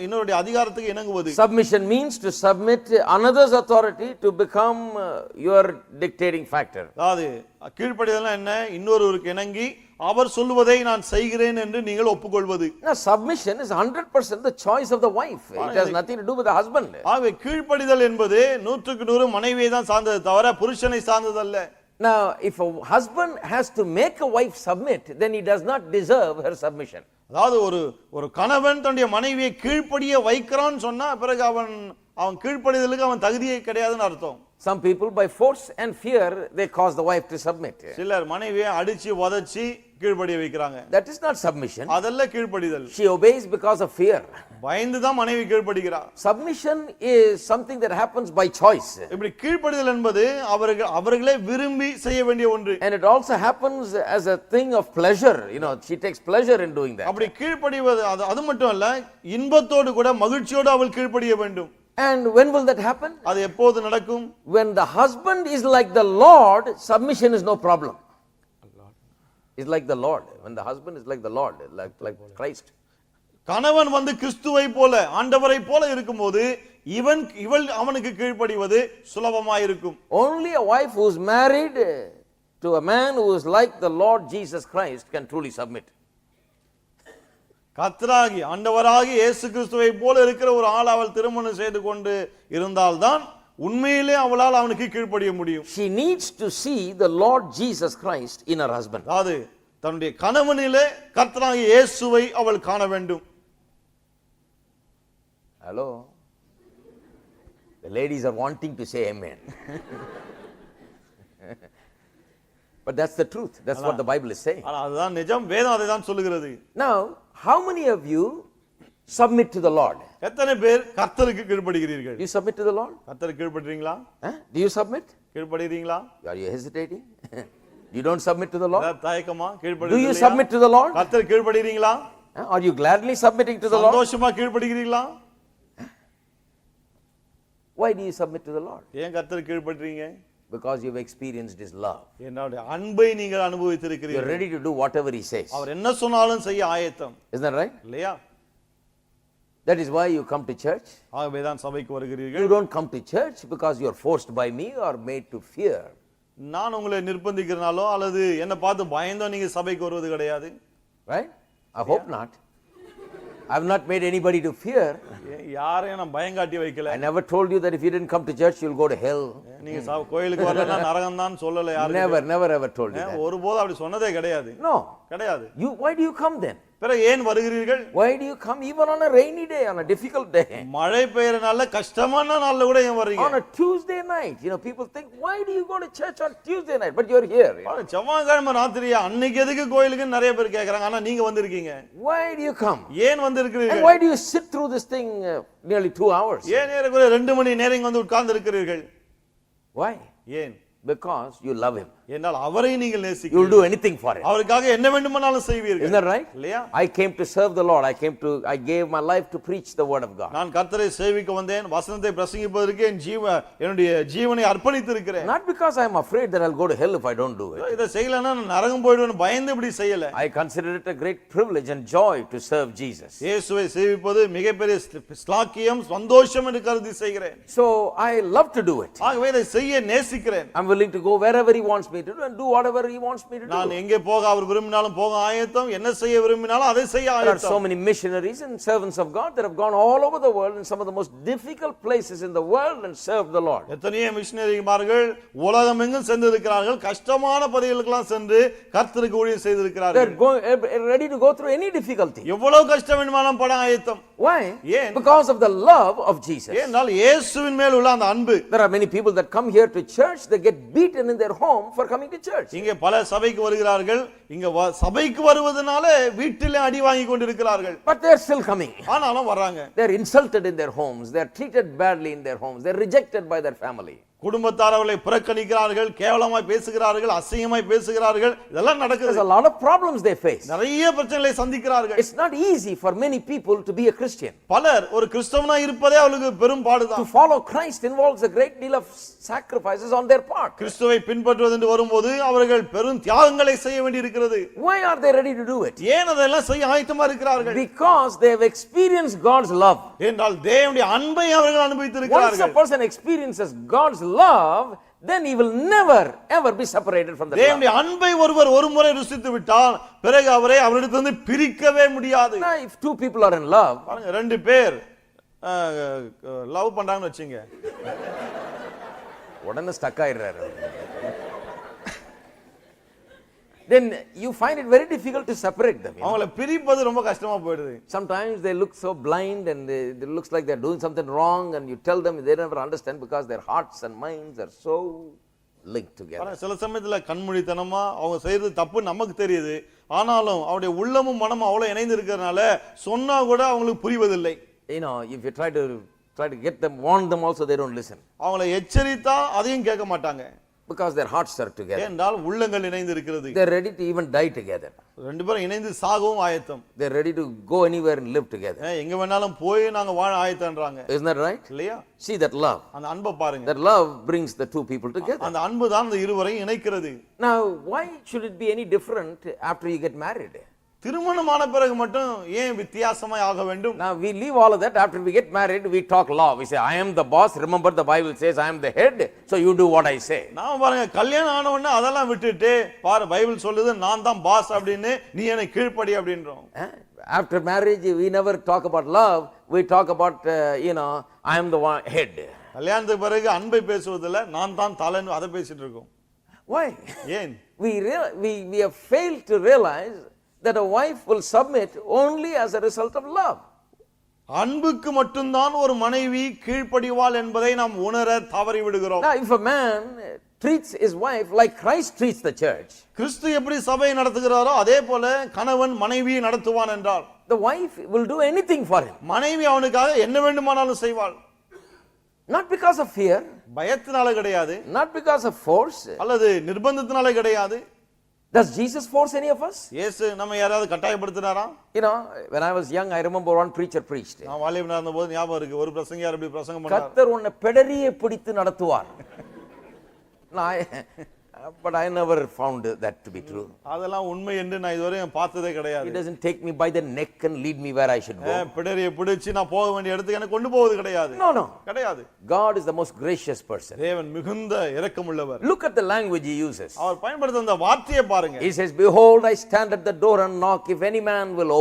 இன்னொருடைய அதிகாரத்துக்கு இணங்குவது. Submission means to submit another's authority to become your dictating factor. அதாவது கீழ்ப்படிதல்னா என்ன? இன்னொருவருக்கு இணங்கி அவர் சொல்வதை நான் செய்கிறேன் என்று நீங்கள் ஒப்புக்கொள்வது. Now submission is 100% the choice of the wife. It has nothing to do with the husband. ஆகவே கீழ்ப்படிதல் என்பது 100% மனைவியை தான் சார்ந்தது தவிர புருஷனை சார்ந்ததல்ல. Now if a husband has to make a wife submit, then he does not deserve her submission. அதாவது ஒரு கணவன் தன்னுடைய மனைவியை கீழ்ப்படிய வைக்கிறான்னு சொன்னா பிறகு அவன் கீழ்ப்படிதலுக்கு அவன் தகுதியே கிடையாதுன்னு அர்த்தம். Some people by force and fear they cause the wife to submit. சிலர் மனைவியை அடிச்சு உதைச்சி கீழ்ப்படிய வைக்கிறாங்க. That is not submission. அதல்ல கீழ்ப்படிதல். She obeys because of fear. பயந்து தான் மனைவி கீழ்ப்படிக்கிறா. Submission is something that happens by choice. இப்படி கீழ்ப்படிதல் என்பது அவர்களே விரும்பி செய்ய வேண்டிய ஒன்று. And it also happens as a thing of pleasure. She takes pleasure in doing that. அப்படி கீழ்ப்படிவது அது மட்டும் அல்ல, இன்பத்தோடு கூட மகிழ்ச்சியோடு அவள் கீழ்ப்படிய வேண்டும். And when will that happen? அது எப்போது நடக்கும்? When the husband is like the Lord, submission is no problem. Is like the Lord. When the husband is like the Lord, like Christ. கணவன் கிறிஸ்துவை போல ஆண்டவரை போல இருக்கும்போது இவள் அவனுக்கு கீழ்ப்படிவது சுலபமாய் இருக்கும். Only a wife who is married to a man who is like the Lord Jesus Christ can truly submit. கர்த்தராகி ஆண்டவராகி இயேசு கிறிஸ்துவை போல இருக்கிற ஒரு ஆள் அவள் திருமணம் செய்து கொண்டு இருந்தால்தான் உண்மையிலே அவளால் அவனுக்கு கீழ்ப்படிய முடியும். She needs to see the Lord Jesus Christ in her husband. அது தன்னுடைய கணவனிலே கர்த்தராகி இயேசுவை அவள் காண வேண்டும். Hello. The ladies are wanting to say amen. But that's the truth. That's what the Bible is saying. அதுதான் நிஜம். வேதம் அதை தான் சொல்லுகிறது. Now, how many of you submit to the Lord? எத்தனை பேர் கர்த்தருக்கு கீழ்ப்படிகிறீர்கள்? Do you submit to the Lord? கர்த்தருக்கு கீழ்ப்படிறீங்களா? Do you submit? கீழ்ப்படிறீங்களா? Are you hesitating? You don't submit to the Lord? தயக்கமா? Do கீழ்ப்படிறீங்களா? you submit to the Lord? கர்த்தருக்கு கீழ்ப்படிறீங்களா? Are you gladly submitting to the Lord? சந்தோஷமா கீழ்ப்படிகிறீங்களா? Why do you submit to the Lord? ஏன் கர்த்தருக்கு கீழ்ப்படிறீங்க? Because you've experienced his love. என்னோட அன்பை நீங்கள் அனுபவித்திருக்கிறீர்கள். You're ready to do whatever he says. அவர் என்ன சொன்னாலும் செய்ய ஆயத்தம். Isn't that right? இல்லையா? That is why you come to church. ஆகவே தான் சபைக்கு வருகிறீர்கள். You don't come to church because you're forced by me or made to fear. நான் உங்களை நிர்பந்திக்கிறனாலோ அல்லது என்ன பார்த்து பயந்தோ நீங்க சபைக்கு வருவது கிடையாது. Right? I hope not. I've not made anybody to fear. யாரையும் நான் பயங்காட்டி வைக்கல. I never told you that if you didn't come to church you'll go to hell. நீங்க கோயிலுக்கு வரலனா நரகம் தான் சொல்லல யாரும். Never ever told you that. ஒருபோதும் அப்படி சொன்னதே கிடையாது. No. கிடையாது. Why do you come then? பிறகு ஏன் வருகிறீர்கள்? Why do you come even on a rainy day, on a difficult day? மழை பெய்யற நாள்ல கஷ்டமான நாள்ல கூட ஏன் வர்றீங்க? On a Tuesday night, people think, why do you go to church on Tuesday night? But you're here. செவ்வாய்க்கிழமை ராத்திரியா அன்னைக்கு எதுக்கு கோயிலுக்கு நிறைய பேர் கேக்குறாங்க. ஆனா நீங்க வந்திருக்கீங்க. Why do you come? ஏன் வந்திருக்கிறீர்கள்? And why do you sit through this thing nearly 2 hours? ஏன் ஏறக்குறைய 2 மணி நேரம் இங்க வந்து உட்கார்ந்து இருக்கிறீர்கள்? Why? ஏன்? Because you love him. என்னால் அவரை நீங்கள் நேசிக்கிறீர்கள். You will do anything for him. அவருக்காக என்ன வேண்டுமானாலும் செய்வீர்கள். Isn't that right? இல்லையா? I came to serve the Lord. I gave my life to preach the word of God. நான் கர்த்தரை சேவிக்க வந்தேன். வசனத்தை பிரசங்கிப்பதற்கு என்னுடைய ஜீவனை அர்ப்பணித்து இருக்கிறேன். Not because I am afraid that I'll go to hell if I don't do it. இத செய்யலனா நான் நரகம் போய்டுவேன்னு பயந்து இப்படி செய்யல. I consider it a great privilege and joy to serve Jesus. இயேசுவை சேவிப்பது மிகப்பெரிய ஸ்லாக்கியம் சந்தோஷம் என்று கருதி செய்கிறேன். So I love to do it. ஆகவே இதை செய்ய நேசிக்கிறேன். I'm willing to go wherever he wants me to do and do whatever he wants me to do. நான் எங்கே போக அவர் விரும்பினாலும் போக ஆயத்தம், என்ன செய்ய விரும்பினாலும் அதை செய்ய ஆயத்தம். There are so many missionaries and servants of God that have gone all over the world in some of the most difficult places in the world and served the Lord. எத்தனையோ மிஷனரிமார்கள் உலகமெங்கும் சென்றிருக்கிறார்கள். கஷ்டமான பகுதிகளுக்கெல்லாம் சென்று கர்த்தருக்கு ஊழியம் செய்திருக்கிறார்கள். They're ready to go through any difficulty. எவ்வளவு கஷ்டம் வேணுமானாலும் பட ஆயத்தம். Why? ஏன்? Because of the love of Jesus. ஏனால் இயேசுவின் மேல் உள்ள அந்த அன்பு. There are many people that come here to church, they get beaten in their home for coming to church. இங்க பல சபைக்கு வருகிறார்கள். இங்க சபைக்கு வருவதனால வீட்டிலே அடி வாங்கி கொண்டிருக்கிறார்கள். But they are still coming. ஆனாலும் வராங்க. They are insulted in their homes, they are treated badly in their homes, they are rejected by their family. குடும்பத்தார் அவர்களை புறக்கணிக்கிறார்கள், கேவலமாய் பேசுகிறார்கள், அசிங்கமாய் பேசுகிறார்கள். இதெல்லாம் There's நடக்குது. a lot of problems they face. நிறைய பிரச்சனைகளை சந்திக்கிறார்கள். It's not easy for many people to be a Christian. பலர் ஒரு கிறிஸ்தவனா இருப்பதே அவளுக்கு பெரும் To பாடுதான். follow Christ involves a great deal of sacrifices on their part. கிறிஸ்துவை பின்பற்றுவது என்று வரும்போது அவர்கள் பெரும் தியாகங்களை செய்ய வேண்டியிருக்கிறது. Why are they ready to do it? ஏன் அதெல்லாம் செய்ய ஆயத்தமா இருக்கிறார்கள்? Because they have experienced God's love. என்றால் தேவனுடைய அன்பை அவர்கள் Once a அனுபவித்திருக்கிறார்கள். person experiences God's love, then he will never ever be separated from the love. தேவனுடைய அன்பை ஒருவர் ஒரு முறை ருசித்து விட்டால் பிறகு அவரை அவரிடத்திலிருந்து பிரிக்கவே முடியாது. Now, if two people are in love, பாருங்க, ரெண்டு பேர் லவ் பண்றாங்கன்னு வச்சுங்க, உடனே ஸ்டக் ஆயிடுறாரு. Then you find it very difficult to separate them. அவங்களை பிரிப்பது ரொம்ப கஷ்டமா போயிடுது. Sometimes they look so blind and it looks like they're doing something wrong, and you tell them they never understand because their hearts and minds are so linked together. சில சமயத்துல கண்மூடித்தனமா அவங்க செய்யறது தப்பு நமக்கு தெரியுது, ஆனாலும் அவருடைய உள்ளமும் மனமும் அவ்வளவு இணைந்து இருக்கிறதுனால சொன்னா கூட அவங்களுக்கு புரிவதில்லை. You know, if you try to get them, warn them also, they don't listen. அவங்களை எச்சரித்தா அதையும் கேட்க மாட்டாங்க. Because their hearts are together. ஏனென்றால் உள்ளங்கள் இணைந்து இருக்கிறது. They're ready to even die together. ரெண்டு பேரும் இணைந்து சாகவும் ஆயத்தம். They're ready to go anywhere and live together. எங்க வேணாலும் போய் நாங்க வாழ ஆயத்தம்ன்றாங்க. Isn't that right? இல்லையா? See that love. அந்த அன்பை பாருங்க. That love brings the two people together. அந்த அன்பு தான் அந்த இருவரையும் இணைக்கிறது. Now, why should it be any different after you get married? திருமணமான பிறகு மட்டும் ஏன் வித்தியாசமாய் ஆக வேண்டும்? Now we leave all of that. After we get married, we talk law. We say, I am the boss. Remember, the Bible says I am the head, so you do what I say. நாம பாருங்க, கல்யாணம் ஆன உடனே அதெல்லாம் விட்டுட்டு பாரு Bible சொல்லுது நான் தான் பாஸ் அப்படின்னு, நீ என்னை கீழ்ப்படி அப்படின்றோம். After marriage, we never talk about love. We talk about, I am the head. கல்யாணத்துக்கு பிறகு அன்பை பேசுவதில்லை, நான் தான் தலைன்னு அதை பேசிட்டு இருக்கோம். Why? ஏன்? We have failed to realize that a wife will submit only as a result of love. அன்புக்கு மட்டும்தான் ஒரு மனைவி கீழ்ப்படிவாள் என்பதை நாம் உணர தவறி விடுகிறோம். Now, if a man treats his wife like Christ treats the church, கிறிஸ்து எப்படி சபையை நடத்துகிறாரோ அதே போல கணவன் மனைவியை நடத்துவான் என்றால், the wife will do anything for him. மனைவி அவனுக்காக என்ன வேண்டுமானாலும் செய்வாள். Not because of fear, பயத்தினால கிடையாது, not because of force. அல்லது நிர்பந்தத்தினால கிடையாது. Does Jesus force any of us? இயேசு நம்ம யாராவது கட்டாயப்படுத்தினாரா? When I was young, I remember one preacher preached. நான் வாலிபனா இருந்தபோது ஞாபகம் இருக்கு, ஒரு பிரசங்கியார் இப்படி பிரசங்கம் பண்ணார். கர்த்தர் உன்னை பெடரியை பிடித்து நடத்துவார். But I never found that to be true. அதெல்லாம் உண்மை என்று நான் இதுவரை பார்த்ததே கிடையாது. He doesn't take me by the neck and lead me where I should go. பிடரியை பிடிச்சு நான் போக வேண்டிய இடத்துக்கு எனக்கு கொண்டு போவது கிடையாது. No. கிடையாது. God is the most gracious person. தேவன் மிகுந்த இரக்கமுள்ளவர். Look at the language he uses. அவர் பயன்படுத்துற அந்த வார்த்தையை பாருங்க. He says, behold, I stand at the door and knock. If any man will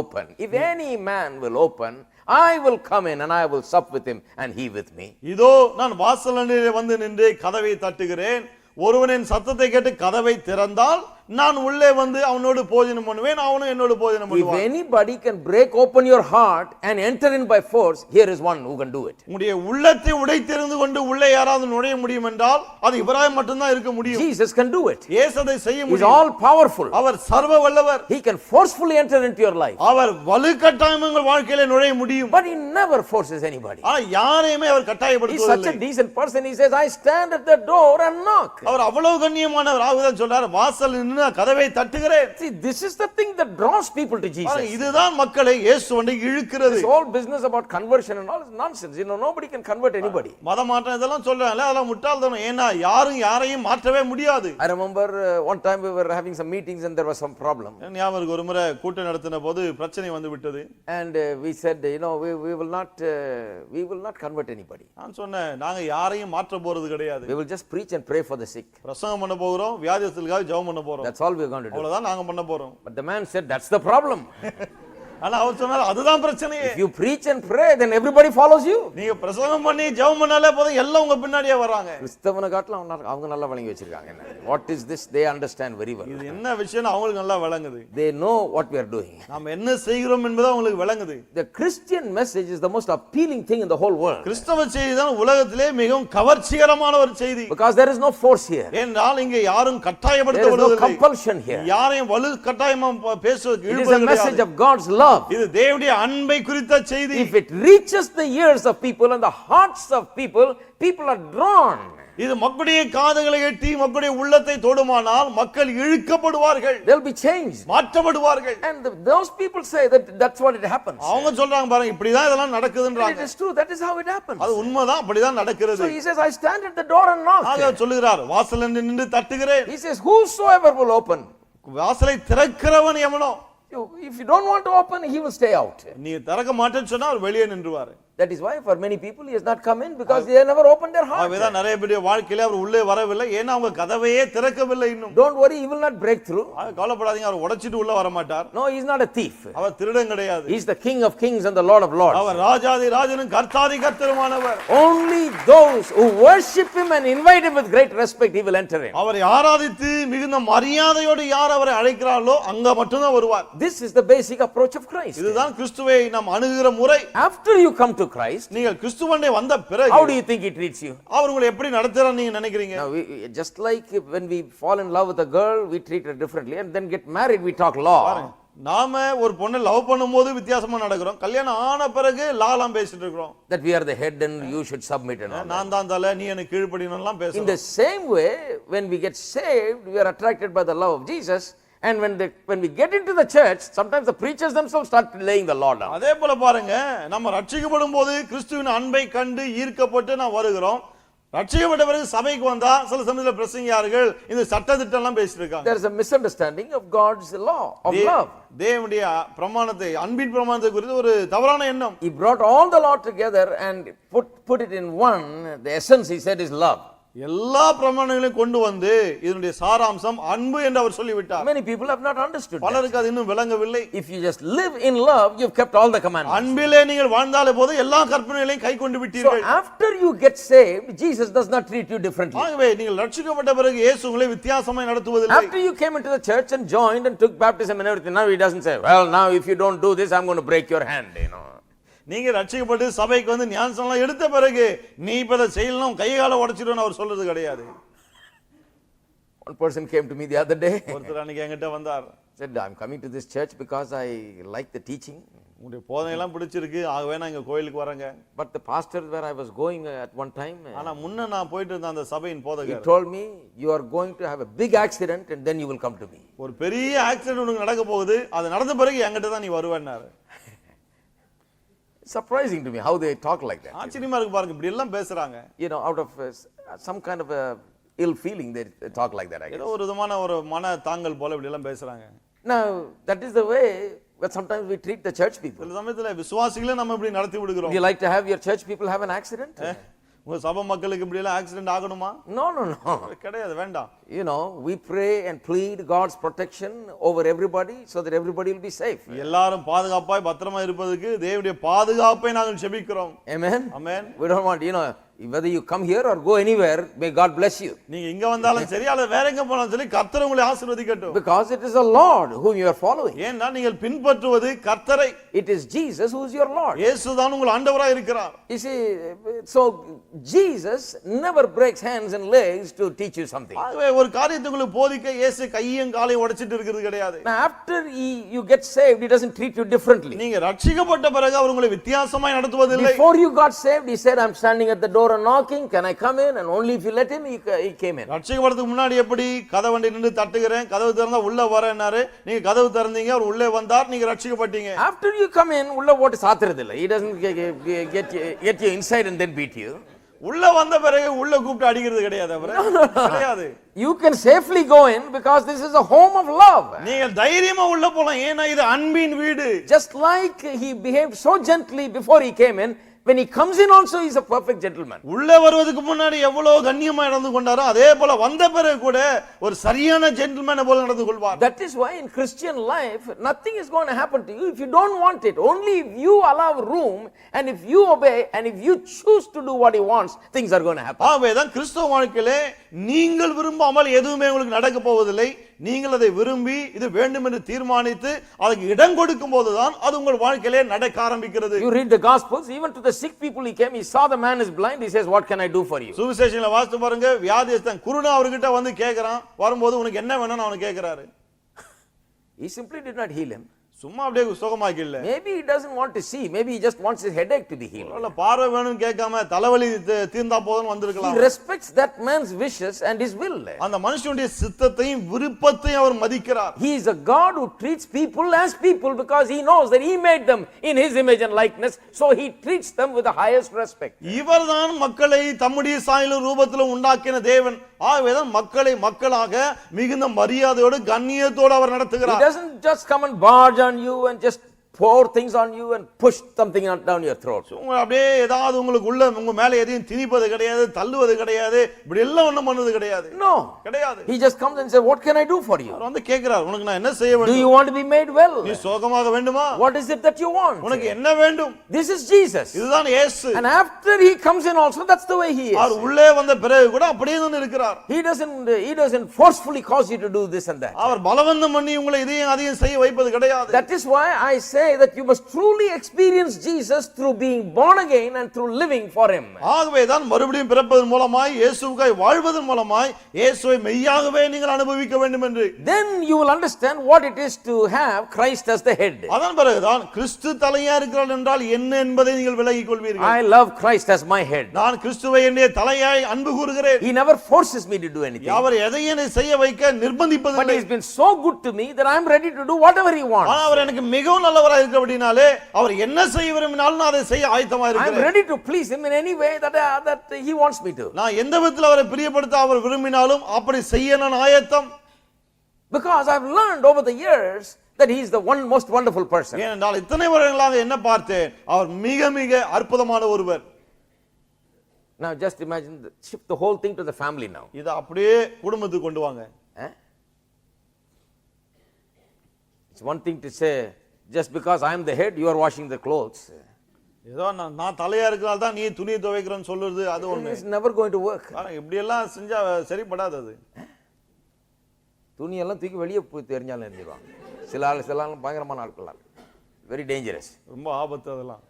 open, I will come in and I will sup with him and he with me. இதோ நான் வாசலிலே வந்து நின்று கதவை தட்டுகிறேன். ஒருவனின் சத்தத்தை கேட்டு கதவை திறந்தால் நான் உள்ளே வந்து அவனோடு போஜனம் பண்ணுவேன், அவனும் என்னோடு போஜனம் பண்ணுவான். If anybody can break open your heart and enter in by force, here is one who can do it. உங்களுடைய உள்ளத்தை உடைத்தெறிந்து கொண்டு உள்ளே யாராவது நுழைய முடியும் என்றால் அது இவராய் மட்டும்தான் இருக்க முடியும். Jesus can do it. இயேசு அதை செய்ய He is முடியும். all powerful. அவர் சர்வ வல்லவர். He can forcefully enter into your life. அவர் வலுக்கட்டாயமாக உங்கள் வாழ்க்கையில நுழைய முடியும். But he never forces anybody. ஆனா யாரையுமே அவர் He is such கட்டாயப்படுத்துவதில்லை. a decent person. He says, I stand at the door and knock. அவர் அவ்வளவு கண்ணியமானவர். ஆகுதான் சொல்றார், வாசல் நின்று கதவை தட்டுகிறேன். See, this is the thing that draws people to Jesus. இதுதான் மக்களை இயேசுவை இழுக்கிறது. This whole business about conversion and all is nonsense. Nobody can convert anybody. மத மாற்றம் இதெல்லாம் சொல்றாங்கல, அதெல்லாம் முட்டாள்தனம். ஏன்னா யாரும் யாரையும் மாற்றவே முடியாது. I remember one time we were having some meetings and there was some problem. ஞாபகம் ஒரு முறை கூட்டம் நடத்தின போது பிரச்சனை வந்து விட்டது. And we said, we will not convert anybody. நான் சொன்னேன், நாங்க யாரையும் மாற்ற போறது கிடையாது. We will just preach and pray for the sick. பிரசங்கம் பண்ண போறோம், வியாதியஸ்தர்களுக்காக ஜெபம் பண்ண போறோம். That's all we are going to do. அவ்வளவுதான் நாங்க பண்ண போறோம். But the man said, that's the problem. ஆனா அவர் சொன்னார், அதுதான் பிரச்சனையே. If you preach and pray, then everybody follows you. நீங்க பிரசங்கம் பண்ணி ஜெபம் பண்ணாலே போதும், எல்லாம் உங்க பின்னாடியே வராங்க. கிறிஸ்தவனை காட்டிலும் அவங்க நல்லா விளங்கி வச்சிருக்காங்க. What is this? They understand very well. இது என்ன விஷயம் அவங்களுக்கு நல்லா விளங்குது. They know what we are doing. நாம என்ன செய்கிறோம் என்பது அவங்களுக்கு விளங்குது. The Christian message is the most appealing thing in the whole world. கிறிஸ்தவ செய்தி தான் உலகத்திலே மிகவும் கவர்ச்சிகரமான ஒரு செய்தி. Because there is no force here. ஏனென்றால் இங்கே யாரும் There is கட்டாயப்படுத்தப்படுவதில்லை. no compulsion here. யாரையும் வலு கட்டாயமா பேசுவதற்கு It is a message of God's love. இது தேவனுடைய அன்பை குறித்த செய்தி. If it reaches the ears of people and the hearts of people, people are drawn. இது மக்களுடைய காதுகளை எட்டி மக்களுடைய உள்ளத்தை தொடுமானால் மக்கள் இழுக்கப்படுவார்கள், they'll be changed. மாற்றப்படுவார்கள். And those people say that that's what it happens. அவங்க சொல்றாங்க பாருங்க இப்படிதான் இதெல்லாம் நடக்குதுன்றாங்க. It is true, that is how it happens. அது உண்மைதான், அப்படிதான் நடக்கிறது. So he says, I stand at the door and knock. ஆக சொல்லுகிறார் வாசலில் நின்று தட்டுகிறேன். He says, whosoever will open. வாசலை திறக்கிறவன் எவனோ. If you don't want to open, he will stay out. நீ திறக்க மாட்டேன்னு சொன்னா அவர் வெளியே நின்றுவார். That is why for many people he has not come in, because they have never opened their heart. அவதான் நிறைய பேருடைய வாழ்க்கையில அவர் உள்ளே வரவில்லை, ஏன்னா அவங்க கதவையே திறக்கவில்லை இன்னும். Don't worry, he will not break through. கவலைப்படாதீங்க, அவர் உடைச்சிட்டு உள்ள வர மாட்டார். No, he is not a thief. அவர் திருடன் கிடையாது. He is the King of kings and the Lord of lords. அவர் ராஜாதி ராஜனும் கர்த்தாதி கர்த்தருமானவர். Only those who worship him and invite him with great respect, he will enter in. அவரை ஆராதித்து மிகுந்த மரியாதையோடு யார் அவரை அழைக்கிறார்களோ அங்க மட்டும் தான் வருவார். This is the basic approach of Christ. இதுதான் கிறிஸ்துவை நாம் அணுகுகிற முறை. After you come to Christ, நீங்கள் கிறிஸ்துவண்டே வந்த பிறகு how do you think he treats you? அவர் உங்களை எப்படி நடத்துறார் நீங்க நினைக்கிறீங்க? Now, just like when we fall in love with a girl, we treat her differently, and then get married, we talk law. நாம ஒரு பொண்ணை லவ் பண்ணும்போது வித்தியாசமா நடக்கிறோம், கல்யாணம் ஆன பிறகு லாலாம் பேசிட்டு இருக்கோம். That we are the head and you should submit and all. நான் தான் தலை, நீ எனக்கு கீழ்ப்படியணும்லாம் பேசுறோம். In the same way, when we get saved, we are attracted by the love of Jesus. And when we get into the church, sometimes the preachers themselves start laying the law down. அதே போல பாருங்க, நம்ம ரட்சிக்கப்படும் போது கிறிஸ்துவின் அன்பை கண்டு ஈர்க்கப்பட்டு நாம் வருகிறோம். ரட்சிக்கப்பட்ட பிறகு சபைக்கு வந்தா சில சமயத்துல பிரசங்கியார்கள் இந்த சட்ட திட்டம் எல்லாம் பேசிட்டு இருக்காங்க. There is a misunderstanding of God's law of love. தேவனுடைய பிரமாணத்தை, அன்பின் பிரமாணத்தை குறித்து ஒரு தவறான எண்ணம். He brought all the law together and put it in one. The essence, he said, is love. எல்லா பிரமாணங்களையும் கொண்டு வந்து இதனுடைய சாராம்சம் அன்பு என்று அவர் சொல்லிவிட்டார். Many people have not understood that. பலருக்கு அது இன்னும் விளங்கவில்லை. If you just live in love, you've kept all the commandments. அன்பிலே நீங்கள் வாழ்ந்தாலே போதும், எல்லா கற்பனைகளையும் கைக்கொண்டு விட்டீர்கள். So after you get saved, Jesus does not treat you differently. ஆகவே நீங்கள் ரட்சிக்கப்பட்ட பிறகு இயேசு உங்களை வித்தியாசமாய் நடத்துவதில்லை. After you came into the church and joined and took baptism and everything, now he doesn't say, well, now if you don't do this, I'm going to break your hand, you know. நீங்க ரட்சிக்கப்பட்டு சபைக்கு வந்து ஞானஸ்நானம் எடுத்த பிறகு நீ இப்ப அதை செய்யலாம், கைகால உடைச்சிடுன்னு அவர் சொல்றது கிடையாது. One person came to me the other day. ஒருத்தர் அன்னைக்கு என்கிட்ட வந்தார். Said, I'm coming to this church because I like the teaching. உங்களுடைய போதனை எல்லாம் பிடிச்சிருக்கு, ஆகவே நான் இங்க கோயிலுக்கு வரேங்க. But the pastor where I was going at one time, ஆனா முன்ன நான் போயிட்டு இருந்த அந்த சபையின் he போதகர் told me, you are going to have a big accident and then you will come to me. ஒரு பெரிய ஆக்சிடென்ட் உனக்கு நடக்க போகுது, அது நடந்த பிறகு என்கிட்ட தான் நீ வருவேன்னாரு. Surprising to me how they talk like that. ஆச்சரியமா இருக்கு பாருங்க, இப்படி எல்லாம் பேசுறாங்க. You know, out of some kind of a ill feeling they talk like that, I guess. ஏதோ ஒரு விதமான ஒரு மன தாங்கல் போல இப்படி எல்லாம் பேசுறாங்க. Now, that is the way that sometimes we treat the church people. சில சமயத்துல விசுவாசிகளை நம்ம இப்படி நடத்தி விடுகிறோம். Would you like to have your church people have an accident? உங்க சபை மக்களுக்கு இப்படி எல்லாம் ஆக்சிடென்ட் ஆகணுமா? No, no, no. கிடையாது, வேண்டாம். You know, we pray and plead God's protection over everybody so that everybody will be safe. எல்லாரும் பாதுகாப்பாய் பத்திரமா இருப்பதற்கு தேவனுடைய பாதுகாப்பை நாங்கள் ஜெபிக்கிறோம். Amen. Amen. We don't want, you know, whether you come here or go anywhere, may God bless you. நீங்க இங்க வந்தாலும் சரி அல்லது வேற எங்க போனாலும் சரி கர்த்தர் உங்களை ஆசீர்வதிக்கட்டும். Because it is the Lord whom you are following. ஏன்னா நீங்கள் பின்பற்றுவது கர்த்தரை. It is Jesus who is your Lord. இயேசுதான் உங்கள் ஆண்டவராய் இருக்கிறார். You see, so Jesus never breaks hands and legs to teach you something. ஆகவே ஒரு காரியத்தை உங்களுக்கு போதிக்க இயேசு கையும் காலையும் உடைச்சிட்டு இருக்கிறது கிடையாது. Now after you get saved, he doesn't treat you differently. நீங்க ரட்சிக்கப்பட்ட பிறகு அவர் உங்களை வித்தியாசமாய் நடத்துவதில்லை. Before you got saved, he said, I'm standing at the door and knocking, can I come in? And only if you let him, he came in. ரட்சிக்கப்படுறதுக்கு முன்னாடி எப்படி கதவண்டி நின்று தட்டுகிறேன், கதவு திறந்தா உள்ள வரேன்னாரு, நீங்க கதவு திறந்தீங்க, அவர் உள்ளே வந்தார், நீங்க ரட்சிக்கப்பட்டீங்க. After you come in, உள்ள ஓட்டு சாத்துறதில்லை. He doesn't get you inside and then beat you. உள்ள வந்த பிறகு உள்ள கூப்பிட்டு அடிக்கிறது கிடையாது அவரே. கிடையாது. You can safely go in because this is a home of love. நீங்க தைரியமா உள்ள போலாம், ஏன்னா இது அன்பின் வீடு. Just like he behaved so gently before he came in, when he comes in also he is a perfect gentleman. உள்ள வருவதற்கு முன்னாடி எவ்வளவு கண்ணியமா நடந்து கொண்டாரோ அதே போல வந்த பிறகு கூட ஒரு சரியான ஜென்டில்மேன் போல நடந்து கொள்வார். That is why in Christian life nothing is going to happen to you if you don't want it. Only if you allow room and if you obey and if you choose to do what he wants, things are going to happen. ஆவேதான் கிறிஸ்தவ வாழ்க்கையிலே நீங்கள் விரும்பாமல் எதுவுமே உங்களுக்கு நடக்க போவதில்லை. நீங்கள் அதை விரும்பி இது வேண்டும் என்று தீர்மானித்து அதுக்கு இடம் கொடுக்கும் போதுதான் அது உங்கள் வாழ்க்கையிலே நடக்க ஆரம்பிக்கிறது. You read the gospels, even to the sick people he came, he saw the man is blind, he says, what can I do for you? சுவிசேஷங்களை வாசித்து பாருங்க, வியாதியஸ்தன் குருடா அவர்கிட்ட வந்து கேக்குறான், வரும்போது உனக்கு என்ன வேணும்னு அவன் கேக்குறாரு. He simply did not heal him. சும்மா அப்படியே சுகமாக்கி இல்ல. Maybe he doesn't want to see. Maybe he just wants his headache to be healed. இல்ல பார்வை வேணும்னு கேட்காம தலைவலி தீர்ந்தா போதும்னு He வந்திருக்கலாம். respects that man's wishes and his will. அந்த மனுஷனுடைய சித்தத்தையும் விருப்பத்தையும் அவர் மதிக்கிறார். He is a God who treats people as people because he knows that he made them in his image and likeness, so he treats them with the highest respect. இவர்தான் மக்களை தம்முடைய சாயலும் ரூபத்திலும் உண்டாக்கின தேவன். ஆகவேதான் மக்களை மக்களாக மிகுந்த மரியாதையோடு கண்ணியத்தோடு அவர் He நடத்துகிறார். doesn't just come and barge on you and just pour things on you and push something down your throat. உங்க அப்படியே ஏதாவது உங்களுக்கு உள்ள உங்க மேல எதையும் திணிப்பது கிடையாது, தள்ளுவது கிடையாது, இப்படி எல்லாம் ஒண்ணும் பண்ணது கிடையாது. No. கிடையாது. He just comes and says, what can I do for you? அவர் வந்து கேக்குறார், உனக்கு நான் என்ன செய்ய Do வேண்டும்? you want to be made well? நீ சுகமாக வேண்டுமா? What is it that you want? உனக்கு என்ன வேண்டும்? This is Jesus. இதுதான் இயேசு. And after he comes in also, that's the way he our is. உள்ளே வந்த பிறகு கூட அப்படியே தான் இருக்கிறார். He doesn't forcefully cause you to do this and that. அவர் பலவந்தம் பண்ணி உங்களை இதையும் அதையும் செய்ய வைப்பது கிடையாது. That is why I say that you must truly experience Jesus through being born again and through living for him. ஆகவே தான் மறுபடியும் பிறப்பதன் மூலமாய் இயேசுவுக்காய் வாழ்வதன் மூலமாய் இயேசுவை மெய்யாகவே நீங்கள் அனுபவிக்க வேண்டும் என்று. Then you will understand what it is to have Christ as the head. அதன் பிறகுதான் கிறிஸ்து தலையா இருக்கிறார் என்றால் என்ன என்பதை நீங்கள் விளங்கிக் கொள்வீர்கள். I love Christ as my head. நான் கிறிஸ்துவை என்னுடைய தலையாய் அன்பு கூறுகிறேன். He never forces me to do anything. அவர் எதையும் என்னை செய்ய வைக்க நிர்பந்திப்பதில்லை. But he has been so good to me that I am ready to do whatever he wants. ஆனால் அவர் எனக்கு மிகவும் நல்லவராய் இருக்கிறபடினாலே அவர் என்ன செய்ய விரும்பினாலும் நான் அதை செய்ய ஆயத்தமா I am இருக்கிறேன். ready to please him in any way that he wants me to. நான் எந்த விதத்தில் அவரை பிரியப்படுத்த அவர் விரும்பினாலும் அப்படி செய்ய நான் ஆயத்தம். Because I have learned over the years that he is the most wonderful person. ஏனென்றால் இத்தனை வருடங்களாக என்ன பார்த்தேன், அவர் மிக மிக அற்புதமான ஒருவர். Now just imagine, shift the whole thing to the family now. இத அப்படியே குடும்பத்துக்கு கொண்டு வாங்க. It's one thing to say, just because I am the head, you are washing the clothes. ஏதோ நான் தலையா இருக்கறதால தான் நீ துணி துவைக்கிறன்னு சொல்றது அது ஒண்ணு. It's never going to work. ஆனா இப்படி எல்லாம் செஞ்சா சரிப்படாது அது. துணி எல்லாம் தூக்கி வெளியே போய் தெரிஞ்சாலும் எரிஞ்சிடுவாங்க. சில ஆள் பயங்கரமான ஆட்கள். Very dangerous. ரொம்ப ஆபத்து அதெல்லாம்.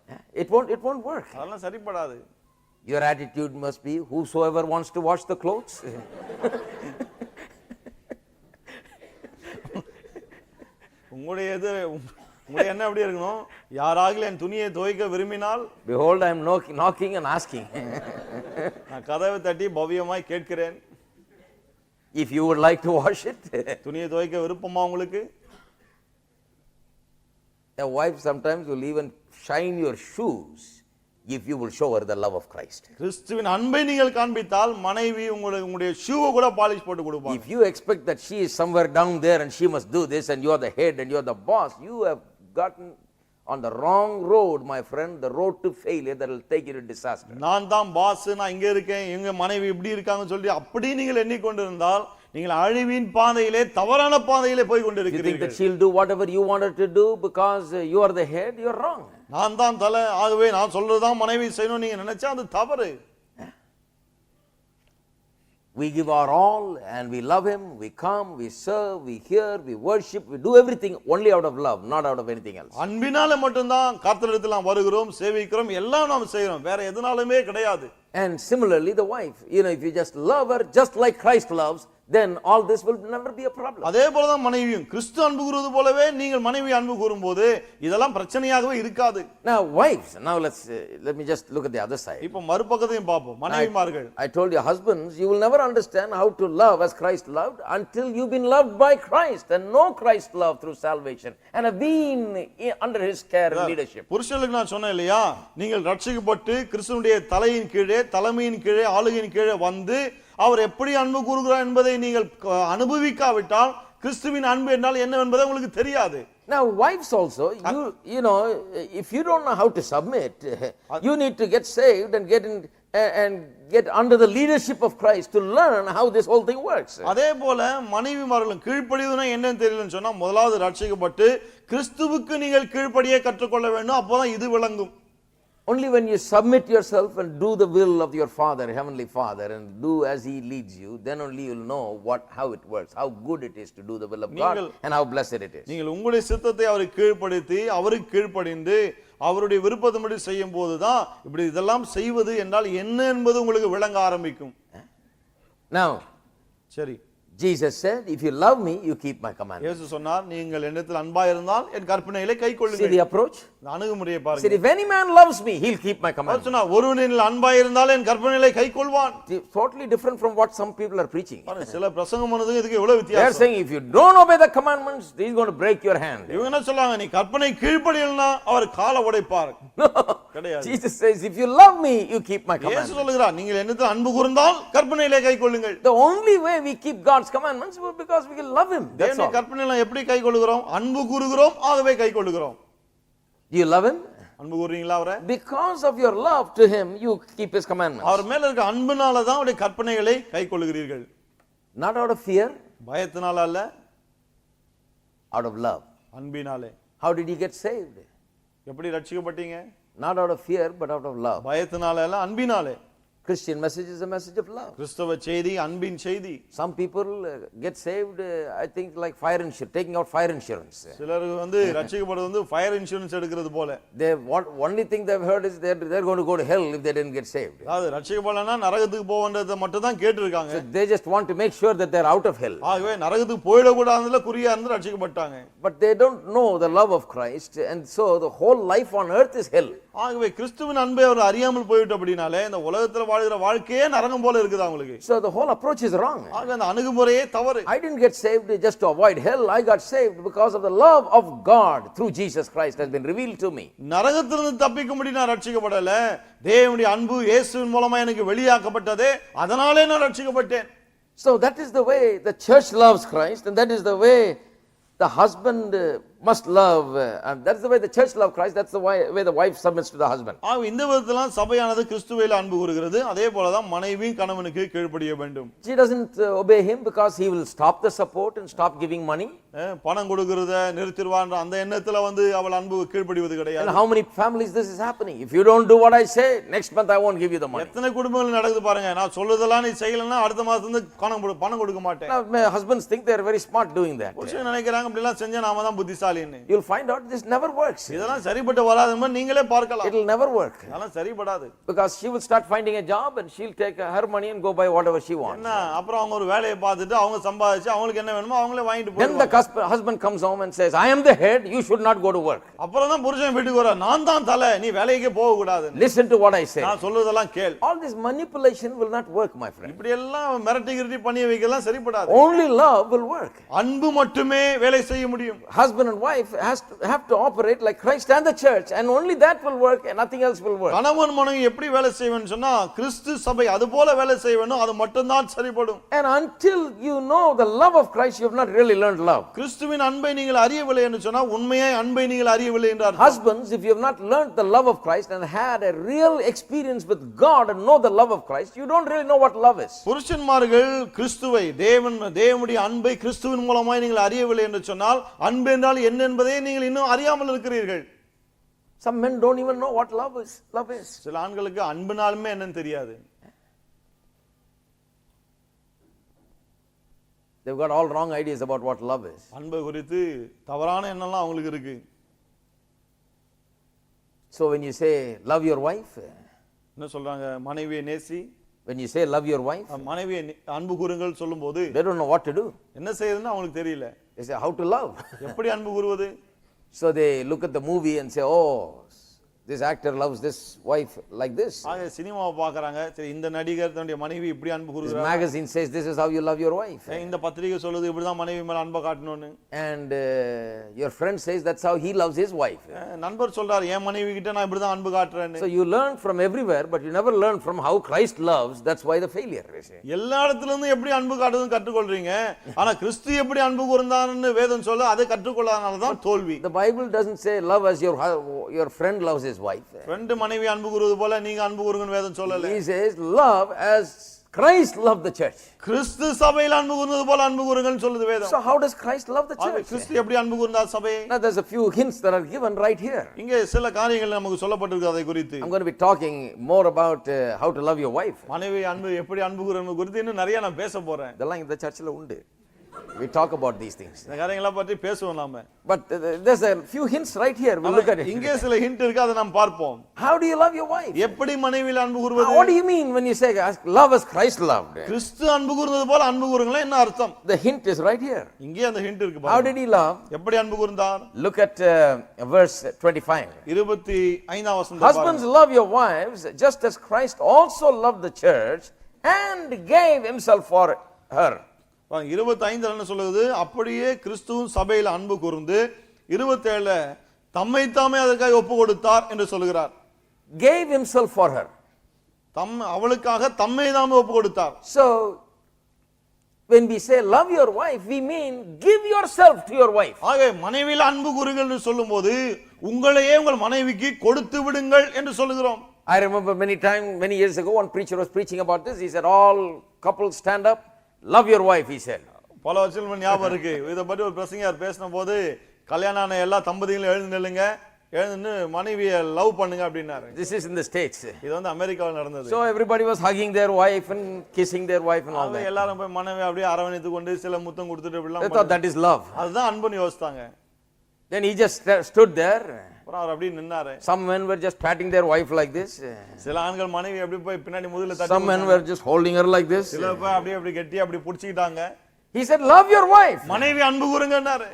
It won't work. அதெல்லாம் சரிப்படாது. Your attitude must be, whosoever wants to wash the clothes. உங்களுடைய என்ன எப்படி இருக்கணும், யாராகிலும் என் துணியை துவைக்க விரும்பினால், Behold, I am knocking and asking. நான் கதவை தட்டி பவ்யமாய் கேட்கிறேன். If you would like to wash it. துணியை துவைக்க விருப்பமா உங்களுக்கு? A wife sometimes will even shine your shoes if you will show her the love of Christ. கிறிஸ்துவின் அன்பை நீங்கள் காண்பித்தால் மனைவி உங்களுடைய ஷூவை கூட பாலிஷ் போட்டு கொடுப்பாங்க. If you expect that she is somewhere down there and she must do this and you are the head and you are the boss, you have gotten on the wrong road, my friend, the road to failure that will take you to disaster. நான் தான் pass, நான் இங்க இருக்கேன், எங்க மனைவி இப்படி இருக்காங்கன்னு சொல்லி அப்படி நீங்கள் எண்ணிக்கொண்டிருந்தால் நீங்கள் அழிவின் பாதையிலே தவறான பாதையிலே போய் கொண்டிருக்கிறீர்கள். You think that she'll do whatever you want her to do because you are the head? You are wrong. நான் தான் தலை, ஆகவே நான் சொல்றதுதான் மனைவி செய்யணும் நீங்க நினைச்சா அது தவறு. We give our all and we love him, we come, we serve, we hear, we worship, we do everything only out of love, not out of anything else. அன்பினால மட்டும்தான் கர்த்தரிடத்தில் நாம் வருகிறோம், சேவிக்கிறோம், எல்லாம் நாம் செய்கிறோம், வேற எதனாலுமே கிடையாது. And similarly the wife, if you just love her just like Christ loves, then all this will never be a problem. அதே போல தான் மனைவியும் கிறிஸ்து அன்பு கூறுவது போலவே நீங்கள் மனைவி அன்பு கூறும்போது இதெல்லாம் பிரச்சனையாகவே இருக்காது. Now wives, now let me just look at the other side. இப்போ மறுபக்கத்தையும் பாப்போம். மனைவிமார்கள், I told you husbands, you will never understand how to love as Christ loved until you've been loved by Christ and know Christ's love through salvation and have been under his care and leadership. புருஷர்களுக்கு நான் சொன்னேன் இல்லையா, நீங்கள் ரட்சிக்கப்பட்டு கிறிஸ்துவினுடைய தலையின் கீழே, தலைமையின் கீழே, ஆளுகையின் கீழே வந்து அவர் எப்படி அன்பு கூறுகிறார் என்பதை நீங்கள் அனுபவிக்காவிட்டால் கிறிஸ்துவின் அன்பு என்றால் என்ன என்பது உங்களுக்கு தெரியாது. Now wives also, if you don't know how to submit, you need to get saved and get under the leadership of Christ to learn how this whole thing works. அதே போல மனைவிமார்களும் கீழ்ப்படிவதுனா என்னன்னு தெரியலன்னு சொன்னா முதலாவது ரட்சிக்கப்பட்டு கிறிஸ்துவுக்கு நீங்கள் கீழ்ப்படியே கற்றுக்கொள்ள வேண்டும், அப்பதான் இது விளங்கும். Only when you submit yourself and do the will of your Father, Heavenly Father, and do as He leads you, then only you'll know how it works, how good it is to do the will of God, and how blessed it is. நீங்கள் உங்களுடைய சித்தத்தை அவருக்கு கீழ்ப்படுத்தி அவருக்கு கீழ்ப்படிந்து அவருடைய விருப்பத்தின்படி செய்யும் போதுதான் இப்படி இதெல்லாம் செய்வது என்றால் என்ன என்பது உங்களுக்கு விளங்க ஆரம்பிக்கும். Now, சரி, Jesus said, if you love me, you keep my commandments. இயேசு சொன்னார், நீங்கள் என்னிடத்தில் அன்பாய் இருந்தால் என் கற்பனைகளை See கைக்கொள்ளுங்கள். the approach? இந்த அணுகுமுறையை Said, பாருங்க. if any man loves me, he'll keep my our commandments. சொன்னார், ஒருவனில் அன்பாய் இருந்தால் என் கற்பனைகளை கைக்கொள்வான். Totally different from what some people are preaching. பாருங்க, சில பிரசங்கம் பண்ணதுக்கு இதுக்கு எவ்வளவு They are வித்தியாசம். saying, if you don't obey the commandments, he's going to break your hand. இவங்க என்ன சொல்றாங்க, நீ கற்பனை கீழ்ப்படியலனா அவர் காலை உடைப்பார். No. கிடையாது. Jesus says, if you love me, you keep my இயேசு commandments. சொல்லுகிறார், நீங்கள் என்னிடத்தில் அன்பு கூர்ந்தால் கற்பனைகளை கைக்கொள்ளுங்கள். The only way we keep God's commandments is because we love him. That's தேவனுடைய all. கற்பனைகளை எப்படி கைக்கொள்ளுகிறோம்? அன்பு கூறுகிறோம், ஆகவே கைக்கொள்ளுகிறோம். Do you love him? அன்பு கூறுறீங்களா அவரை? Because of your love to him, you keep his commandments. அவர் மேல இருக்க அன்புனால தான் அவருடைய கற்பனைகளை கைக்கொள்ளுகிறீர்கள். Not out of fear, பயத்தினால அல்ல, out of love. அன்பினாலே. How did he get saved? எப்படி ரட்சிக்கப்பட்டீங்க? Not out of fear, but out of love. பயத்தினால அல்ல, அன்பினாலே. Christian message is a message of love. கிறிஸ்தவ செய்தி அன்பின் செய்தி. Some people get saved, I think, like fire insurance, taking out fire insurance. சிலர் ரட்சிக்கப்படுறது fire insurance எடுக்கிறது போல. They only thing they've heard is they're going to go to hell if they didn't get saved. அதாவது ரட்சிக்கப்படலனா நரகத்துக்கு போவன்றதை மட்டும் தான் கேட்டிருக்காங்க. So they just want to make sure that they're out of hell. ஆகவே நரகத்துக்கு போயிட கூடாதுல குறியா இருந்து ரட்சிக்கப்பட்டாங்க. But they don't know the love of Christ, and so the whole life on earth is hell. ஆகவே கிறிஸ்துவின் அன்பை அவர் அறியாமல் போய்விட்ட அப்படினாலே இந்த உலகத்துல வாழ்கிற வாழ்க்கையே நரகம் போல இருக்குது அவங்களுக்கு. So the whole approach is wrong. ஆகவே அந்த அணுகுமுறையே தவறு. I didn't get saved just to avoid hell. I got saved because of the love of God through Jesus Christ has been revealed to me. நரகத்திலிருந்து தப்பிக்கும்படி நான் ரட்சிக்கப்படல. தேவனுடைய அன்பு இயேசுவின் மூலமா எனக்கு வெளியாக்கப்பட்டதே, அதனாலே நான் ரட்சிக்கப்பட்டேன். So that is the way the church loves Christ, and that is the way the husband must love, and that's the way the church loves Christ. That's the way the wife submits to the husband. இந்த விதத்துல சபையானது கிறிஸ்துவிலே அன்பு கூறுகிறது. அதே போல தான் மனைவியும் கணவனுக்கு கீழ்ப்படிய வேண்டும். She doesn't obey him because he will stop the support and stop giving money. பணம் கொடுக்கிறத நிறுத்திடுவான்ற அந்த எண்ணத்துல அவள் அன்பு கீழ்ப்படிவது கிடையாது. And how many families this is happening? If you don't do what I say, next month I won't give you the money. எத்தனை குடும்பங்கள் நடக்குது பாருங்க. நான் சொல்றதெல்லாம் நீ செய்யலன்னா அடுத்த மாசத்துல இருந்து பணம் கொடுக்க மாட்டேன். Now, my husbands think they are very smart doing that. புருஷன் நினைக்கிறாங்க அப்படி எல்லாம் செஞ்சா நாம தான் புத்திசாலின்னு. You'll find out this never works. இதெல்லாம் சரிப்பட்டு வராதுன்னு நீங்களே பார்க்கலாம். It will never work. அதெல்லாம் சரிப்படாது. Because she will start finding a job and she'll take her money and go buy whatever she wants. என்ன அப்புறம் அவங்க ஒரு வேலையை பார்த்துட்டு அவங்க சம்பாதிச்சு அவங்களுக்கு என்ன வேணுமோ அவங்களே வாங்கிட்டு Then the போறாங்க. husband comes home and says, I am the head, you should not go to work. அப்புறம் தான் புருஷன் வீட்டுக்கு வர, நான் தான் தலை, நீ வேலைக்கே போக கூடாது. Listen to what I say. நான் சொல்றதெல்லாம் கேள். All this manipulation will not work, my friend. இப்படி எல்லாம் மிரட்டி கிரட்டி பண்ணி வைக்கலாம் சரிப்படாது. Only love will work. அன்பு மட்டுமே வேலை செய்ய முடியும். Husband and wife have to operate like Christ and the church, and only that will work and nothing else will work. கணவன் மனைவி எப்படி வேலை செய்வேன்னு சொன்னா கிறிஸ்து சபை அது போல வேலை செய்யணும், அது மட்டும் தான் சரிபடும். And until you know the love of Christ, you have not really learned love. கிறிஸ்துவின் அன்பை நீங்கள் அறியவில்லை என்று சொன்னா உண்மையாய் அன்பை நீங்கள் அறியவில்லை என்றார். Husbands, if you have not learned the love of Christ and had a real experience with God and know the love of Christ, you don't really know what love is. புருஷன்மார்கள் கிறிஸ்துவை தேவனுடைய அன்பை கிறிஸ்துவின் மூலமாய் நீங்கள் அறியவில்லை என்று சொன்னால் அன்பு என்றால் என்ன என்பதை நீங்கள் இன்னும் அறியாமல் இருக்கிறீர்கள். Some men don't even know what love is. சில ஆண்களுக்கு அன்புனாலுமே என்னன்னு தெரியாது. They've got all wrong ideas about what love is. அன்பு குறித்து தவறான எண்ணம்லாம் அவங்களுக்கு இருக்கு. So when you say love your wife, என்ன சொல்றாங்க, மனைவியை நேசி, when you say love your wife, மனைவியை அன்பு கூறுங்கள் சொல்லும்போது they don't know what to do. என்ன செய்யறதுன்னு அவங்களுக்கு தெரியல. They say how to love. எப்படி அன்பு கூறுவது? So they look at the movie and say, oh, this actor loves this wife like this. ஆக சினிமாவை பார்க்கறாங்க, சரி இந்த நடிகர் தன்னுடைய மனைவி இப்படி அன்பு This கூறுகிறார். magazine says this is how you love your wife. இந்த பத்திரிகை சொல்லுது இப்படி தான் மனைவி மேல அன்பை காட்டணும்னு. And your friend says that's how he loves his wife. நண்பர் சொல்றார் என் மனைவி கிட்ட நான் இப்படி தான் அன்பு காட்டுறேன்னு. So you learn from everywhere, but you never learn from how Christ loves. That's why the failure. எல்லா இடத்துல இருந்து எப்படி அன்பு காட்டுறதுன்னு கற்றுக்கொள்றீங்க, ஆனா கிறிஸ்து எப்படி அன்பு கூர்ந்தான்னு வேதம் சொல்ல அதை கற்றுக்கொள்ளாதனால தான் தோல்வி. The Bible doesn't say love as your friend loves his wife. Friend மனைவி அன்பு கூறுவது போல நீங்க அன்பு கூறுங்கன்னு வேதம் சொல்லல. He says love as Christ loved the church. கிறிஸ்து சபையில் அன்பு கூர்ந்தது போல அன்பு கூறுங்கன்னு சொல்லுது வேதம். So how does Christ love the church? கிறிஸ்து எப்படி அன்பு கூர்ந்தார் சபையை? Now there's a few hints that are given right here. இங்கே சில காரியங்கள் நமக்கு சொல்லப்பட்டிருக்கு அதை குறித்து. I'm going to be talking more about how to love your wife. மனைவி அன்பு எப்படி அன்பு கூறுறது குறித்து இன்னும் நிறைய நான் பேச போறேன். இதெல்லாம் இந்த சர்ச்சில் உண்டு. We talk about these things. இந்த காரியங்களை பற்றி பேசுவோம் நாம. But there's a few hints right here. We'll look at it. இங்கே சில ஹிண்ட் இருக்கு, அதை நாம் பார்ப்போம். How do you love your wife? எப்படி மனைவியில் அன்பு கூறுவது? What do you mean when you say love as Christ loved? கிறிஸ்து அன்பு கூர்ந்தது போல அன்பு கூறுங்களா, என்ன அர்த்தம்? The hint is right here. இங்கே அந்த ஹிண்ட் இருக்கு How பாருங்க. did he love? எப்படி அன்பு கூர்ந்தார்? Look at verse 25. 25ஆம் வசனம். Husbands, love your wives just as Christ also loved the church and gave himself for her. 25 என்ன சொல்லுது? அப்படியே கிறிஸ்துவும் சபையில் அன்பு கூர்ந்து 27 தம்மை தாமே அதற்காக ஒப்பு கொடுத்தார் என்று சொல்கிறார். Gave himself for her. அவளுக்காக தம்மை தாமே ஒப்பு கொடுத்தார். So when we say love your wife, we mean give yourself to your wife. ஆக மனைவியில் அன்பு கூறுங்கள் என்று சொல்லும்போது உங்களையே உங்கள் மனைவிக்கு கொடுத்து விடுங்கள் என்று சொல்லுகிறோம். I remember many years ago, one preacher was preaching about this. He said, all couples stand up, love your wife, he said. பல வருஷம் ஞாபகம் இருக்கு, இதை பற்றி ஒரு பிரசங்கியார் பேசின போது கல்யாணம் ஆன எல்லா தம்பதிகளும் எழுந்து நில்லுங்க, எழுந்து மனைவியை லவ் பண்ணுங்க அப்படின்னாரு. This is in the States. இது வந்து அமெரிக்காவில் நடந்தது. So everybody was hugging their wife and kissing their wife and all that. எல்லாரும் போய் மனைவி அப்படியே அரவணைத்து கொண்டு சில முத்தம் கொடுத்துட்டு They thought that is love. அதுதான் அன்புன்னு யோசித்தாங்க. Then he just stood there. அப்புறம் அவர் அப்படியே நின்னாரு. Some men were just patting their wife like this. சில ஆண்கள் மனைவி அப்படியே போய் பின்னாடி முதுகுல தட்டி. Some men were just holding her like this. சில போய் அப்படியே கெட்டி அப்படி புடிச்சிட்டாங்க. He said, love your wife. மனைவி அன்பு கூறுங்கன்னாரு.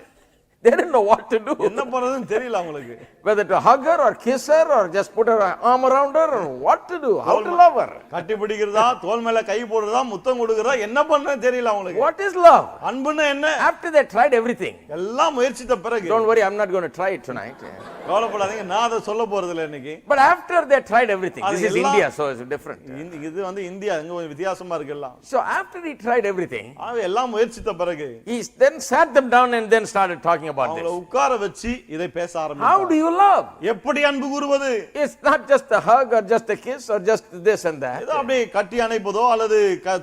They didn't know what to do. என்ன பண்றதுன்னு தெரியல அவங்களுக்கு. Whether to hug her or kiss her or just put her arm around her or what to do, how to love her. கட்டி பிடிக்கிறதா, தோள் மேல கை போடுறதா, முத்தம் கொடுக்கறதா, என்ன பண்றதுன்னு தெரியல அவங்களுக்கு. What is love? அன்புன்னா என்ன? After they tried everything. எல்லாம் முயற்சித்த பிறகு. Don't worry, I'm not going to try it tonight. கவலைப்படாதீங்க, நான் அதை சொல்ல போறது இல்ல இன்னைக்கு. But after they tried everything. This is India, so it's different. இது வந்து இந்தியா, அங்க கொஞ்சம் வித்தியாசமா இருக்கு எல்லாம். So after he tried everything, எல்லாம் முயற்சித்த பிறகு he then sat them down and then started talking about this. உட்கார வச்சு இதை பேச ஆரம்பிச்சார். How do you love? எப்படி அன்பு கூறுவது? It's not just a hug or just a kiss or just this and that. ஏதோ அப்படியே கட்டி அணைப்பதோ அல்லது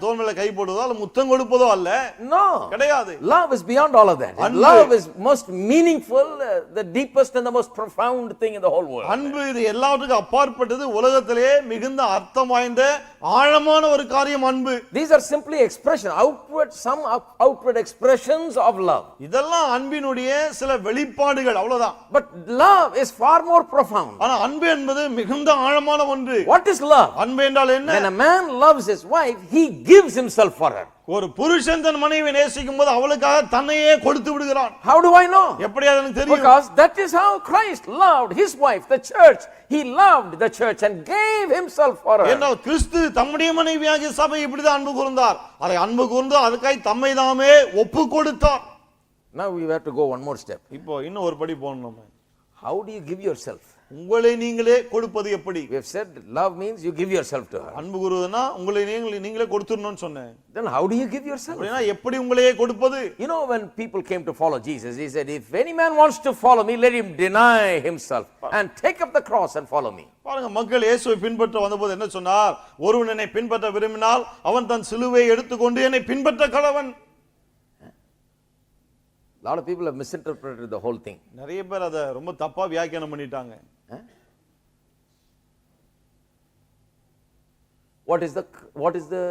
தோள் மேல கை போடுவதோ அல்லது முத்தம் கொடுப்பதோ அல்ல. No. கிடையாது. Love is beyond all of that. Love is most meaningful, the deepest and the most profound thing in the whole world. அன்பு இது எல்லாத்துக்கும் அப்பாற்பட்டது, உலகத்திலே மிகுந்த அர்த்தம் வாய்ந்த ஆழமான ஒரு காரியம் அன்பு. These are simply expression, some outward expressions of love. இதெல்லாம் அன்பினுடைய சில வெளிப்பாடுகள், அவ்வளவுதான். But love is far more profound. ஆனா அன்பு என்பது மிகுந்த ஆழமான ஒன்று. What is love? அன்பு என்றால் என்ன? When a man loves his wife, he gives himself for her. ஒரு புருஷன் தன் மனைவியை நேசிக்கும் போது அவளுக்காக தன்னையே கொடுத்து விடுகிறான். How do I know? எப்படி அது எனக்கு தெரியும்? Because that is how Christ loved his wife, the church. He loved the church and gave himself for her. என்றால் கிறிஸ்து தம்முடைய மனைவியாகிய சபை இப்படிதான் அன்பு கூர்ந்தார். அதை அன்பு கூர்ந்து அதுக்காக தம்மை தாமே ஒப்பு கொடுத்தார். Now we have to go one more step. இப்போ இன்னும் ஒரு படி போகணும். How do you give yourself? உங்களை நீங்களே கொடுப்பது எப்படி? We have said love means you give yourself to her. அன்பு கூறுவதுனா உங்களை நீங்களே கொடுத்துறணும்னு சொன்னேன். Then how do you give yourself? அப்படினா எப்படி உங்களையே கொடுப்பது? You know, when people came to follow Jesus, he said, if any man wants to follow me, let him deny himself and take up the cross and follow me. பாருங்க, மக்கள் இயேசுவை பின்பற்ற வந்தபோது என்ன சொன்னார்? ஒருவன் என்னை பின்பற்ற விரும்பினால் அவன் தன் சிலுவையை எடுத்துக்கொண்டு என்னை பின்பற்ற கடவன். A lot of people have misinterpreted the whole thing. நிறைய பேர் அதை ரொம்ப தப்பா வியாக்கியானம் பண்ணிட்டாங்க. What is the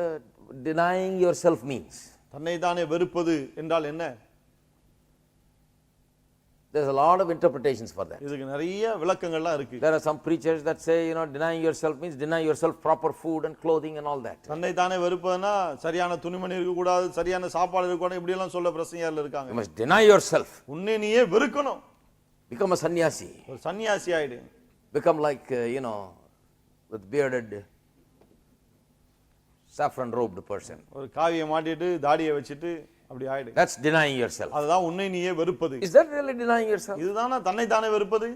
denying yourself means? தன்னை தானே வெறுப்பது என்றால் என்ன? There's a lot of interpretations for that. இதுக்கு நிறைய விளக்கங்கள்லாம் இருக்கு. There are some preachers that say, denying yourself means deny yourself proper food and clothing and all that. தன்னை தானே வெறுப்பதுனா சரியான துணிமணி இருக்க கூடாது, சரியான சாப்பாடு இருக்க கூடாது, இப்படி எல்லாம் சொல்ல பிரசங்கியார்கள் இருக்காங்க. You must deny yourself. உன்னை நீயே வெறுக்கணும். Become a sannyasi. ஒரு சன்னியாசி ஆயிடு. Become like, with bearded, saffron robed person. ஒரு காவியை மாட்டிட்டு தாடியை வச்சிட்டு அப்படி ஆயிடு. That's denying yourself. அதுதான் உன்னை நீயே வெறுப்பது. Is that really denying yourself? இதுதானா தன்னை தானே வெறுப்பது?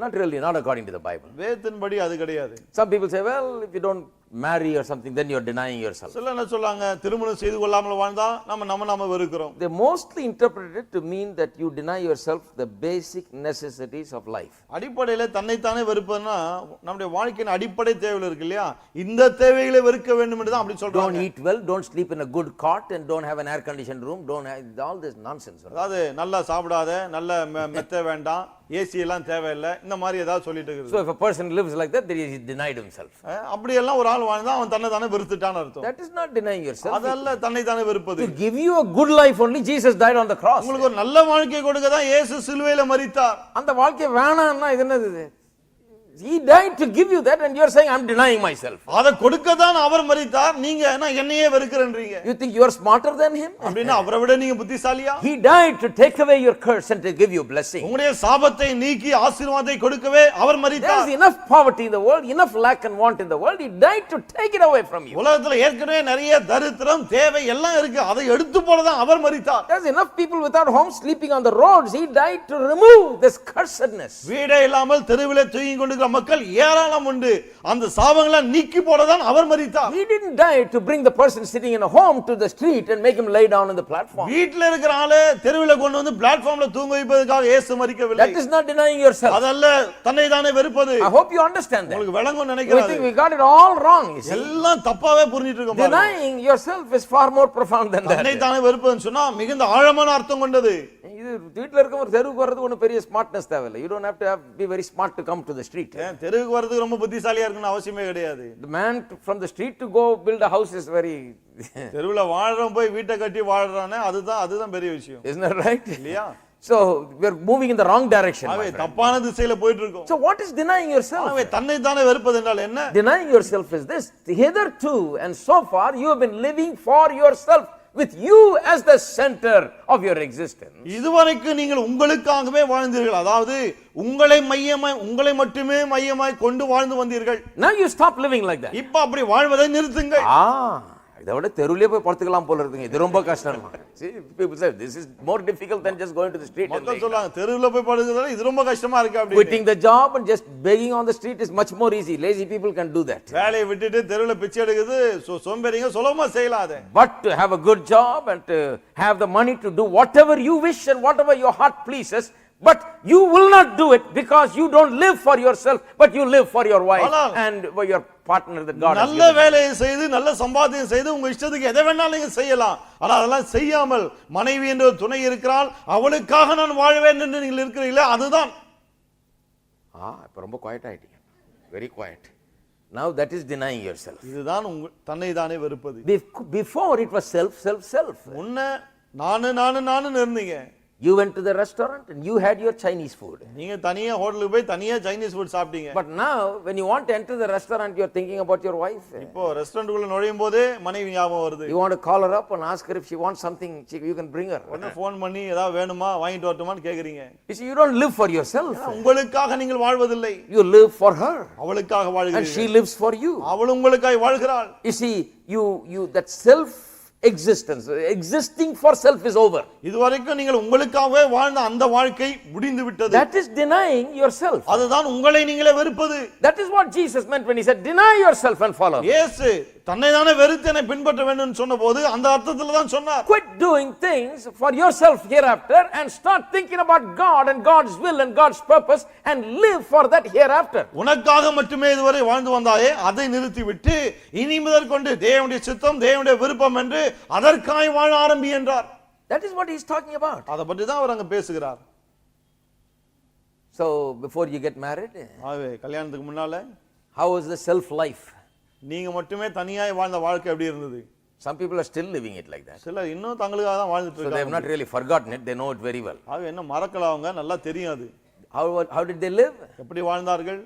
Not really, not according to the Bible. வேதத்தின்படி அது கிடையாது. Some people say, well, if you don't marry or something, then you're denying yourself. சில என்ன சொல்றாங்க, திருமணம் செய்து கொள்ளாமல் வாழ்ந்தா நாம வெறுக்கிறோம். They mostly interpret it to mean that you deny yourself the basic necessities of life. அடிப்படையில தன்னை தானே வெறுப்பதுனா நம்முடைய வாழ்க்கையின் அடிப்படை தேவைகள் இருக்கு இல்லையா, இந்த தேவைகளை வெறுக்க வேண்டும் என்று தான் அப்படி சொல்றாங்க. Don't eat well, don't sleep in a good cot and don't have an air conditioned room, don't have all this nonsense. அதாவது நல்லா சாப்பிடாத, நல்ல மெத்த வேண்டாம், ஏசி எல்லாம் தேவையில்லை, இந்த மாதிரி ஏதாவது சொல்லிட்டு இருக்கு. So if a person lives like that, then he denied himself. அப்படி எல்லாம் ஒரு ஆள் நாள் வாழ்ந்தா அவன் தன்னை தானே வெறுத்துட்டான்னு அர்த்தம். That is not denying yourself. அதல்ல தன்னை தானே வெறுப்பது. To give you a good life only Jesus died on the cross. உங்களுக்கு ஒரு நல்ல வாழ்க்கை கொடுக்க தான் இயேசு சிலுவையில மரித்தார். அந்த வாழ்க்கை வேணாம்னா இது என்னது இது? He died to give you that and you are saying I'm denying myself. அத கொடுக்க தான் அவர் மரித்தார். நீங்க என்னையே வெறுக்கறேன்றீங்க. You think you are smarter than him? அப்படினா அவரை விட நீங்க புத்திசாலியா? He died to take away your curse and to give you blessing. உங்களுடைய சாபத்தை நீக்கி ஆசீர்வாதத்தை கொடுக்கவே அவர் மரித்தார். There is enough poverty in the world, enough lack and want in the world. He died to take it away from you. உலகத்துல ஏற்கனவே நிறைய தரித்திரம் தேவை எல்லாம் இருக்கு. அதை எடுத்து போட தான் அவர் மரித்தார். There is enough people without homes sleeping on the roads. He died to remove this cursedness. வீடே இல்லாமல் தெருவிலே தூங்கிக் கொண்டு மக்கள் ஏராளம் உண்டு. அந்த சாபங்களை நீக்கி போடதான் அவர் மரித்தார். He didn't die to bring the person sitting in a home to the street and make him lay down on the platform. வீட்ல இருக்கிற ஆளே தெருவில கொண்டு வந்து பிளாட்ஃபார்ம்ல தூங்க வைப்பதற்காக இயேசு மரிக்கவில்லை. That is not denying yourself. அதல்ல தன்னை தானே வெறுப்பது. I hope you understand that. உங்களுக்கு விளங்கும் We நினைக்கிறேன். think we got it all wrong. You see. எல்லாம் தப்பாவே புரிஞ்சிட்டு இருக்கோம். Denying yourself is far more profound than that. தன்னை தானே வெறுப்பதுன்னு சொன்னா மிகுந்த ஆழமான அர்த்தம் கொண்டது. இது வீட்ல இருக்க ஒரு தெருவுக்கு வரதுக்கு ஒன்றும் பெரிய ஸ்மார்ட்னஸ் தேவையில்லை. You don't have to be very smart to come to the street. தெருவுக்கு வரதுக்கு ரொம்ப புத்திசாலியா இருக்கணும் அவசியமே கிடையாது. The man from the street to go build a house is very தெருவுல வாழ்றவன் போய் வீட்டை கட்டி வாழ்றானே அதுதான் பெரிய விஷயம். Isn't that right? இல்லையா? So we are moving in the wrong direction. அவே தப்பான திசையில போயிட்டு இருக்கோம். So what is denying yourself? அவே தன்னை தானே வெறுப்பது என்றால் என்ன? Denying yourself is this: hitherto and so far you have been living for yourself, with you as the center of your existence. இதுவரைக்கும் நீங்கள் உங்களுக்காகவே வாழ்ந்தீர்கள். அதாவது உங்களை மட்டுமே மையமாய் கொண்டு வாழ்ந்து வந்தீர்கள். Now you stop living like that. இப்ப அப்படி வாழ்வதை நிறுத்துங்கள். இதை விட தெருவிலே போய் படுத்துக்கலாம் போல இருக்குங்க. இது ரொம்ப கஷ்டம். See, people say this is more difficult than just going to the street. மக்கள் சொல்றாங்க தெருவில போய் படுக்குறது இது ரொம்ப கஷ்டமா இருக்கு அப்படி. Quitting the job and just begging on the street is much more easy. Lazy people can do that. வேலையை விட்டுட்டு தெருவில பிச்சை எடுக்குது சோம்பேறிங்க சுலபமா செய்யலாம் அதை. But to have a good job and to have the money to do whatever you wish and whatever your heart pleases, but you will not do it because you don't live for yourself, but you live for your wife and for your partner that God has given. நல்ல வேலையை செய்து நல்ல சம்பாத்தியம் செய்து உங்க இஷ்டத்துக்கு எதை வேணாலும் நீங்க செய்யலாம். ஆனா அதெல்லாம் செய்யாமல் மனைவி என்ற ஒரு துணை இருக்கிறாள், அவளுக்காக நான் வாழவேன் என்று நீங்கள் இருக்கிறீங்களே அதுதான். இப்ப ரொம்ப குவைட் ஆயிட்டீங்க. Very quiet. Now that is denying yourself. இதுதான் தன்னை தானே வெறுப்பது. Before it was self. முன்ன நானு இருந்தீங்க. You went to the restaurant and you had your Chinese food. நீங்க தனியா ஹோட்டலுக்கு போய் தனியா சைனீஸ் ஃபுட் சாப்பிட்டீங்க. But now when you want to enter the restaurant you are thinking about your wife. இப்போ ரெஸ்டாரன்ட்குள்ள நுழையும் போது மனைவி ஞாபகம் வருது. You want to call her up and ask her if she wants something, you can bring her. உடனே phone பண்ணி ஏதாவது வேணுமா வாங்கிட்டு வரட்டுமான்னு கேக்குறீங்க. You see, you don't live for yourself. உங்களுக்காக நீங்கள் வாழ்வதில்லை. You live for her. அவளுக்காக வாழ்கிறீர்கள். And she lives for you. அவள் உங்களுக்காக வாழ்கிறாள். You see, you that self existence, existing for self is over. இதுவரைக்கும் நீங்கள் உங்களுக்காகவே வாழ்ந்த அந்த வாழ்க்கை முடிந்து விட்டது. That is denying yourself. அதுதான் உங்களை நீங்களே வெறுப்பது. That is what Jesus meant when he said deny yourself and follow me. இயேசு தன்னை தானே வெறுத்து என்னை பின்பற்ற வேண்டும் என்று சொன்னபோது அந்த அர்த்தத்துல தான் சொன்னார். Quit doing things for yourself hereafter and start thinking about God and God's will and God's purpose and live for that hereafter. உனக்காக மட்டுமே இதுவரை வாழ்ந்து வந்தாயே அதை நிறுத்திவிட்டு இனி முதல் கொண்டு தேவனுடைய சித்தம் தேவனுடைய விருப்பம் என்று அதற்காய் வாழ ஆரம்பி என்றார். That is what he is talking about. அத பற்றி தான் அவர் அங்க பேசுகிறார். So before you get married, ஆவே கல்யாணத்துக்கு முன்னால how was the self life? நீங்க மட்டுமே தனியாய் வாழ்ந்த வாழ்க்கை எப்படி இருந்தது? Some people are still living it like that. சிலர் இன்னும் தங்களுக்காக தான் வாழ்ந்துட்டு So they have இருக்காங்க. not really forgotten it, they know it very well. ஆவே என்ன மறக்கல அவங்க நல்லா தெரியும் அது. How did they live? எப்படி வாழ்ந்தார்கள்?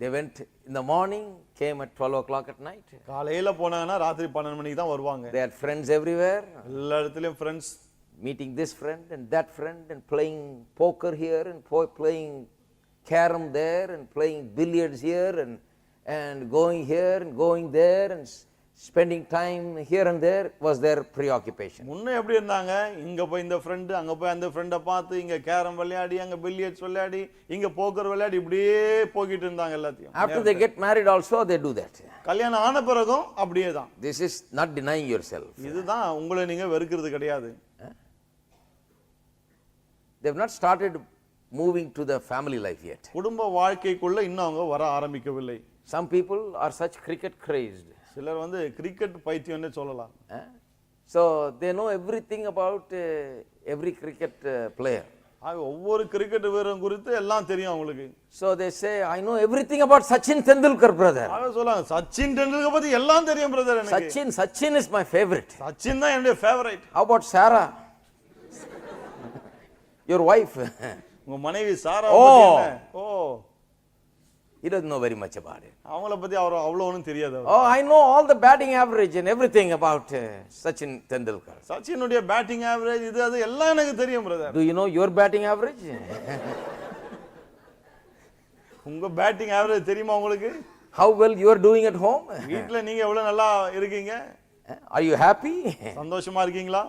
They went in the morning, came at 12 o'clock at night. காலையில போனாங்கன்னா ராத்திரி 12 மணிக்கு தான் வருவாங்க. They had friends everywhere. எல்லா இடத்துலயும் friends. Meeting this friend and that friend and playing poker here and playing carom there and playing billiards here and going here and going there and spending time here and there was their preoccupation. முன்ன எப்படி இருந்தாங்க? இங்க போய் இந்த friend அங்க போய் அந்த friend பார்த்து இங்க கேரம் விளையாடி அங்க பில்லியர்ட்ஸ் விளையாடி இங்க போக்கர் விளையாடி இப்படியே போகிட்டு இருந்தாங்க எல்லாத்தையும். After they get married also they do that. கல்யாணம் ஆன பிறகும் அப்படியே தான். This is not denying yourself. இதுதான் உங்களை நீங்க வெறுக்கிறது கிடையாது. They have not started moving to the family life yet. குடும்ப வாழ்க்கைக்குள்ள இன்னும் அவங்க வர ஆரம்பிக்கவில்லை. Some people are such cricket crazed. சிலர் வந்து கிரிக்கெட் பைத்தியம்னே சொல்லலாம். So they know everything about every cricket player. ஒவ்வொரு கிரிக்கெட் வீரரும் குறித்து எல்லாம் தெரியும் அவங்களுக்கு. So they say, I know everything about Sachin Tendulkar, brother. அவங்க சொல்றாங்க சச்சின் டெண்டுல்கர் பத்தி எல்லாம் தெரியும் பிரதர் எனக்கு. Sachin is my favorite. Sachin தான் என்னுடைய favourite. How about Sarah? Your wife? உங்க மனைவி சாரா Oh. பத்தி என்ன? ஓ, He doesn't know very much about it. அவங்கள பத்தி அவ்வளவு ஒண்ணும் தெரியாது. Oh, I know all the batting average and everything about Sachin Tendulkar. சச்சினுடைய பேட்டிங் ஆவரேஜ் இது அது எல்லாம் எனக்கு தெரியும் brother. Do you know your batting average? உங்க பேட்டிங் ஆவரேஜ் தெரியுமா உங்களுக்கு? How well you are doing at home? வீட்ல நீங்க எவ்வளவு நல்லா இருக்கீங்க? Are you happy? சந்தோஷமா இருக்கீங்களா?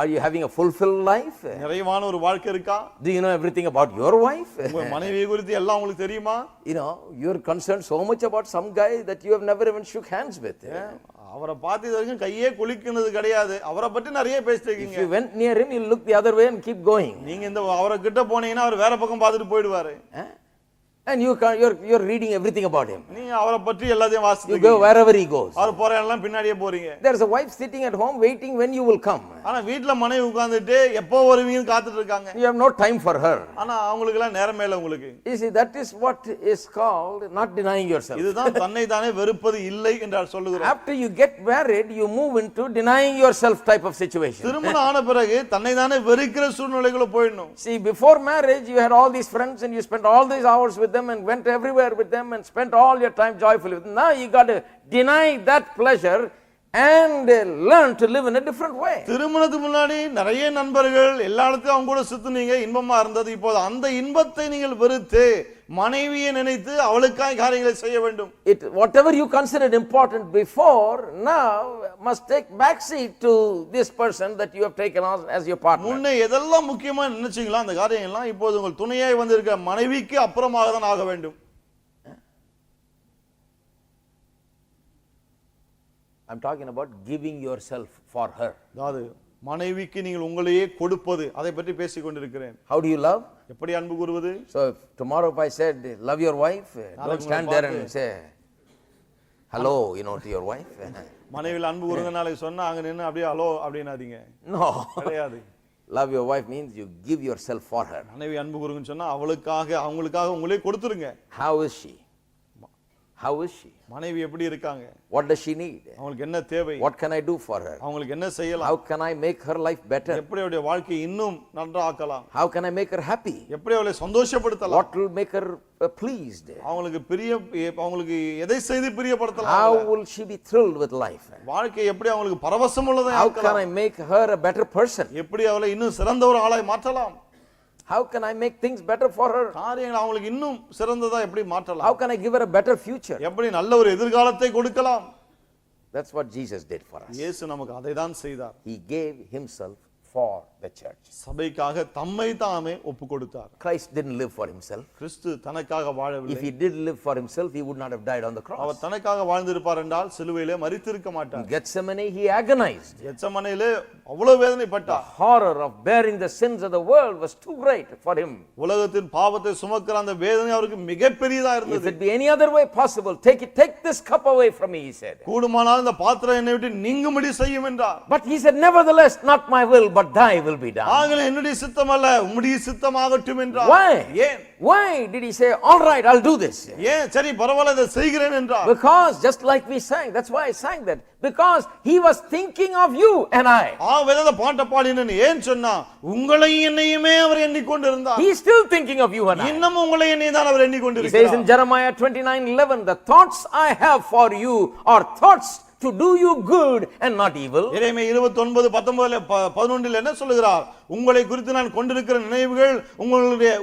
Are you having a fulfilled life? நிறைவான ஒரு வாழ்க்கை இருக்கா? Do you know everything about your wife? உங்க மனைவியை குறித்து எல்லாம் உங்களுக்கு தெரியுமா? You know, you're concerned so much about some guy that you have never even shook hands with. அவரை பார்த்து இது வரைக்கும் கையே குலுக்கினது கிடையாது. அவரை பற்றி நிறைய பேசிட்டு If இருக்கீங்க. you went near him, you'll look the other way and keep going. நீங்க இந்த அவரை கிட்ட போனீங்கன்னா அவர் வேற பக்கம் பார்த்துட்டு போயிடுவாரு. And you're reading everything about him. நீங்க அவரை பற்றி எல்லாத்தையும் You வாசிட்டு go wherever he goes. அவர் போற எல்லாம் பின்னாடியே போறீங்க. There's a wife sitting at home waiting when you will come. ஆனா வீட்ல மனைவி உட்கார்ந்துட்டு எப்போ வருவீங்கன்னு காத்துட்டு இருக்காங்க. You have no time for her. ஆனா அவங்களுக்கு எல்லாம் நேரமே இல்ல உங்களுக்கு. You see, that is what is called not denying yourself. இதுதான் தன்னை தானே வெறுப்பது இல்லை என்று சொல்லுகிறோம். After you get married, you move into denying yourself type of situation. திருமணம் ஆன பிறகு தன்னை தானே வெறுக்கிற சூழ்நிலைக்குள்ள போயிடணும். See, before marriage, you had all these friends and you spent all these hours with them and went everywhere with them and spent all your time joyfully with them. Now you got to deny that pleasure and learn to live in a different way. திருமணத்துக்கு முன்னாடி நிறைய நண்பர்கள் எல்லா இடத்துலயும் அவங்க கூட சுத்துனீங்க, இன்பமா இருந்தது. இப்போது அந்த இன்பத்தை நீங்கள் வெறுத்து மனைவியை நினைத்து அவளுக்காய் காரியங்களை செய்ய வேண்டும். Whatever you considered important before, now must take backseat to this person that you have taken on as your partner. முன்னே எதெல்லாம் முக்கியமா நினைச்சீங்களோ அந்த காரியங்கள்லாம் இப்போது உங்கள் துணையாய் வந்திருக்கிற மனைவிக்கு அப்புறமாக தான் ஆக வேண்டும். I'm talking about giving yourself for her. அதாவது மனைவிக்கு நீங்கள் உங்களையே கொடுப்பது, அதை பற்றி பேசிக் கொண்டிருக்கிறேன். How do you love? எப்படி அன்பு கூறுவது? So if tomorrow if I said love your wife, don't stand there and say hello, to your wife. மனைவியில் அன்பு கூறுங்க நாளைக்கு சொன்னா அங்க நின்னு அப்படியே ஹலோ அப்படினாதீங்க. No. கிடையாது. Love your wife means you give yourself for her. மனைவி அன்பு கூறுங்கன்னு சொன்னா அவங்களுக்காக உங்களே கொடுத்துருங்க. How is she? How is she? மனைவி எப்படி இருக்காங்க? What does she need? அவங்களுக்கு என்ன தேவை? What can I do for her? அவங்களுக்கு என்ன செய்யலாம்? How can I make her life better? எப்படி அவளுடைய வாழ்க்கையை இன்னும் நன்றாக்கலாம்? How can I make her happy? எப்படி அவளை சந்தோஷப்படுத்தலாம்? What will make her pleased? அவங்களுக்கு எதை செய்து பிரியப்படுத்தலாம்? How will she be thrilled with life? வாழ்க்கை எப்படி அவங்களுக்கு பரவசம் உள்ளதா How ஆக்கலாம்? can I make her a better person? எப்படி அவளை இன்னும் சிறந்த ஒரு ஆளாய் மாற்றலாம்? How can I make things better for her? காரியங்களை அவங்களுக்கு இன்னும் சிறந்ததா எப்படி மாற்றலாம்? How can I give her a better future? எப்படி நல்ல ஒரு எதிர்காலத்தை கொடுக்கலாம்? That's what Jesus did for us. இயேசு நமக்கு அதை தான் செய்தார். He gave himself for the church. சபைக்காக தம்மை தாமே ஒப்பு கொடுத்தார். Christ didn't live for himself. கிறிஸ்து தனக்காக வாழவில்லை. If he did live for himself, he would not have died on the cross. அவர் தனக்காக வாழ்ந்திருப்பார் என்றால் சிலுவையிலே மரித்திருக்க மாட்டார். In Gethsemane, he agonized. கெத்செமனேயிலே அவ்வளவு வேதனைப்பட்டார். The horror of bearing the sins of the world was too great for him. உலகத்தின் பாவத்தை சுமக்கிற அந்த வேதனை அவருக்கு மிகப்பெரியதா If இருந்தது. it be any other way possible, take this cup away from me, he said. கூடுமானால் இந்த பாத்திரம் என்னை விட்டு நீங்கும்படி செய்யும் என்றார். But he said, nevertheless, not my will, but thy will be done. ஆகவே என்னுடைய சித்தம் அல்ல உம்முடைய சித்தமாகட்டும் என்றார். Why? ஏன்? Why did he say, all right, I'll do this? ஏன் சரி பரவாயில்லை இதை செய்கிறேன் என்றார். Because just like we sang, that's why I sang that. Because he was thinking of you and I. வேத பாட்ட பாடினேன். ஏன் சொன்னா உங்களையும் என்னையுமே அவர் எண்ணிக்கொண்டிருந்தார். He is still thinking of you and I. இன்னும் உங்களை என்னையும் தான் அவர் He எண்ணிக்கொண்டிருக்கிறார். says in Jeremiah 29:11, the thoughts I have for you are thoughts to do you good and not evil. எரேமியா 29:11 என்ன சொல்லுகிறார்? உங்களை குறித்து நான் கொண்டிருக்கிற நினைவுகள்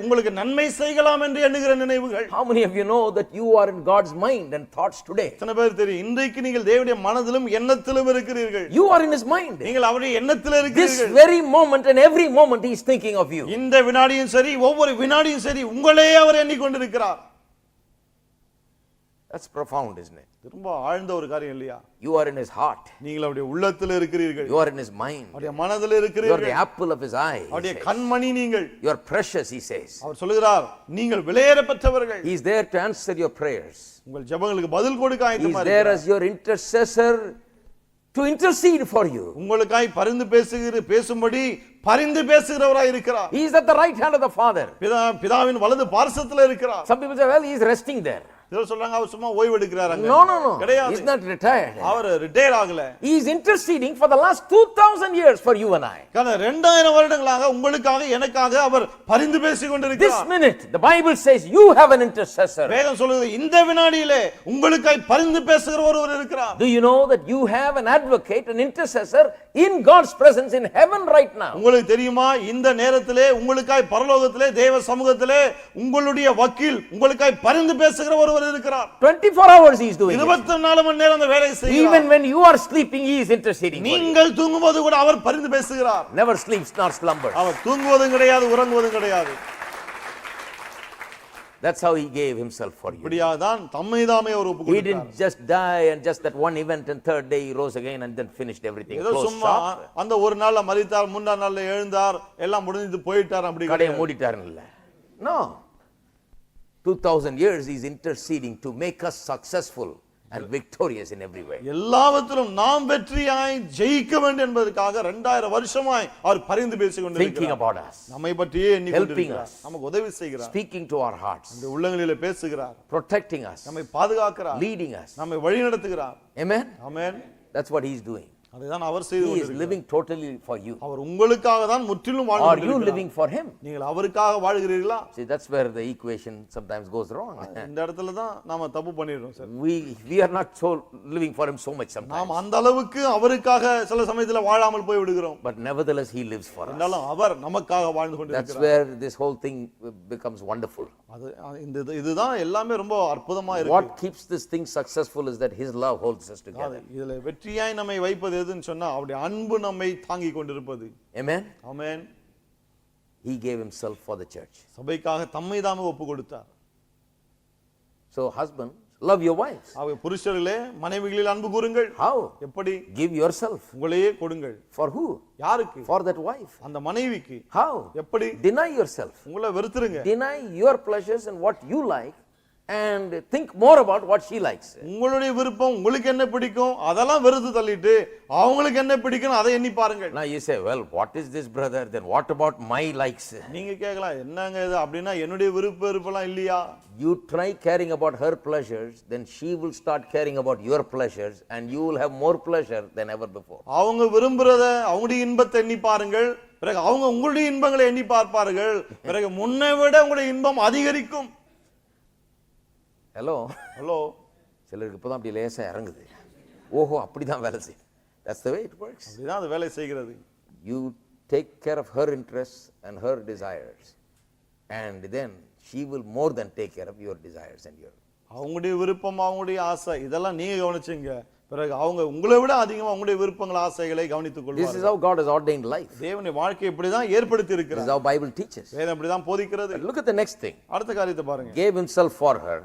உங்களுக்கு நன்மை செய்யலாம் என்று எண்ணுகிற நினைவுகள். How many of you know that you are in God's mind and thoughts today? எத்தனை பேர் தெரியும் இன்றைக்கு நீங்கள் தேவனுடைய மனதிலும் எண்ணத்திலும் இருக்கிறீர்கள்? You are in his mind. நீங்கள் அவருடைய எண்ணத்தில் This இருக்கிறீர்கள். very moment and every moment he is thinking of you. இந்த வினாடியும் சரி ஒவ்வொரு வினாடியும் சரி உங்களே அவர் எண்ணிக்கொண்டிருக்கிறார். That's profound, isn't it? ரொம்ப ஆழ்ந்த ஒரு காரியம் இல்லையா? You are in his heart. நீங்கள் அவருடைய உள்ளத்தில் இருக்கிறீர்கள். You are in his mind. அவருடைய மனதில் You are இருக்கிறீர்கள். the apple of his eye. அவருடைய கண்மணி நீங்கள். You are precious, he says. அவர் சொல்கிறார் நீங்கள் விலையேறப்பட்டவர்கள். He is there to answer your prayers. உங்கள் ஜெபங்களுக்கு பதில் கொடுக்க He is ஆயத்தமா there இருக்கிறார். as your intercessor to intercede for you. உங்களுக்காய் பரிந்து பேசும்படி பரிந்து பேசுகிறவராய் இருக்கிறார். He is at the right hand of the Father. பிதாவின் வலது பார்சத்துல இருக்கிறார். Some people say, well, he is resting there. இதோ சொல்றாங்க அவர் சும்மா ஓய்வு எடுக்கறாருங்க. No. கிடையாது. He is not retired. அவர் ரிட்டையர் ஆகல. He is interceding for the last 2000 years for you and I. கடந்த 2000 வருடங்களாக உங்களுக்காக எனக்காக அவர் பரிந்து பேசிக் கொண்டிருக்கிறார். This minute the Bible says you have an intercessor. வேதம் சொல்லுது இந்த வினாடியிலே உங்களுக்காய் பரிந்து பேசுகிற ஒருவர் இருக்கிறார். Do you know that you have an advocate, an intercessor in God's presence in heaven right now? உங்களுக்கு தெரியுமா இந்த நேரத்திலே உங்களுக்காய் பரலோகத்திலே தேவ சமூகத்திலே உங்களுடைய வக்கீல் உங்களுக்காய் பரிந்து பேசுகிற ஒருவர் இருக்கிறார். 24 hours he is doing it. 24 மணி நேரம் அந்த வேலையை செய்கிறார். Even when you are sleeping he is interceding for you. நீங்கள் தூங்கும்போது கூட அவர் பரிந்து பேசுகிறார். Never sleeps nor slumbers. அவர் தூங்குவதும் கிடையாது உறங்குவதும் கிடையாது. That's how he gave himself for you. இப்படியாதான் தம்மைதாமே அவர் ஒப்பு He கொடுத்தார். didn't just die and just that one event and third day he rose again and then finished everything. ஏதோ Closed சும்மா shop. அந்த ஒரு நாள்ல மரித்தார் மூன்றாம் நாள்ல எழுந்தார் எல்லாம் முடிஞ்சு போயிட்டார் அப்படி கடையை கிடையாது. மூடிட்டாருன்னு இல்ல. No. 2000 years he is interceding to make us successful and victorious in every way. எல்லாவற்றிலும் நாம் வெற்றியாய் ஜெயிக்க வேண்டும் என்பதற்காக 2000 வருஷமாய் அவர் பரிந்து பேசிக் Thinking கொண்டிருக்கிறார். about us, நம்மை பற்றியே எண்ணிக்கொண்டிருக்கிறார். us. நமக்கு உதவி செய்கிறார். speaking to our hearts, இந்த உள்ளங்களிலே பேசுகிறார். protecting us, நம்மை பாதுகாக்கிறார். leading us. நம்மை வழிநடத்துகிறார். Amen. Amen. That's what he is doing. அதுதான் அவர் செய்து He is கொண்டிருக்கிறார். living totally for you. அவர் உங்களுக்காக தான் முற்றிலும் வாழ்ந்து Are you கொண்டிருக்கிறார். living for him? நீங்கள் அவருக்காக வாழ்கிறீர்களா? See, that's where the equation sometimes goes wrong. இந்த இடத்துல தான் நாம தப்பு பண்ணிடுறோம் sir. We are not so living for him so much sometimes. நாம் அந்த அளவுக்கு அவருக்காக சில சமயத்துல வாழாமல் போய் விடுகிறோம். But nevertheless he lives for us. என்றாலும் அவர் நமக்காக வாழ்ந்து That's கொண்டிருக்கிறார். where this whole thing becomes wonderful. அது இதுதான் எல்லாமே ரொம்ப அற்புதமா இருக்கு. What keeps this thing successful is that his love holds us together. இதுல வெற்றியாய் நம்மை வைப்பது எதுன்னு சொன்னா அவருடைய அன்பு நம்மை தாங்கிக் கொண்டிருப்பது. Amen. Amen. He gave himself for the church. சபைக்காக தம்மை தாமே ஒப்பு கொடுத்தார். So husbands, love your wives. ஆக புருஷர்களே மனைவிகளில் அன்பு கூறுங்கள். How? எப்படி? Give yourself. உங்களையே கொடுங்கள். For who? யாருக்கு? For that wife. அந்த மனைவிக்கு. How? எப்படி? Deny yourself. உங்களை வெறுத்துருங்க. Deny your pleasures and what you like and think more about what she likes. உங்களுடைய விருப்பம் உங்களுக்கு என்ன பிடிக்கும் அதெல்லாம் வெறுத்து தள்ளிட்டு அவங்களுக்கு என்ன பிடிக்கும் அதை எண்ணி பாருங்கள். Now you say, well, what is this, brother? Then what about my likes? நீங்க கேட்கலாம் என்னங்க இது அப்படின்னா என்னுடைய விருப்பம்லாம் இல்லையா? You try caring about her pleasures, then she will start caring about your pleasures and you will have more pleasure than ever before. அவங்க விரும்புறத அவங்களுடைய இன்பத்தை எண்ணி பாருங்கள், பிறகு அவங்க உங்களுடைய இன்பங்களை எண்ணி பார்ப்பார்கள், பிறகு முன்னை விட உங்களுடைய இன்பம் அதிகரிக்கும். ஹலோ ஹலோ சிலருக்கு இப்போதான் அப்படி லேசாக இறங்குது. ஓஹோ அப்படிதான் வேலை செய்யும். That's the way it works. அப்படிதான் அது வேலை செய்கிறது. You take care of her interests and her desires and then she will more than take care of your desires and your. அவங்களுடைய விருப்பம் அவங்களுடைய ஆசை இதெல்லாம் நீங்க கவனிச்சீங்க, பிறகு அவங்க உங்களை விட அதிகமா அவங்களுடைய விருப்பங்கள் ஆசைகளை கவனித்துக் This is கொள்வார்கள். how God has ordained life. தேவனுடைய வாழ்க்கை இப்படிதான் ஏற்படுத்தி This is இருக்கிறார். how Bible teaches. வேதம் இப்படிதான் போதிக்கிறது. But look at the next thing. அடுத்த காரியத்தை பாருங்க. Gave himself for her.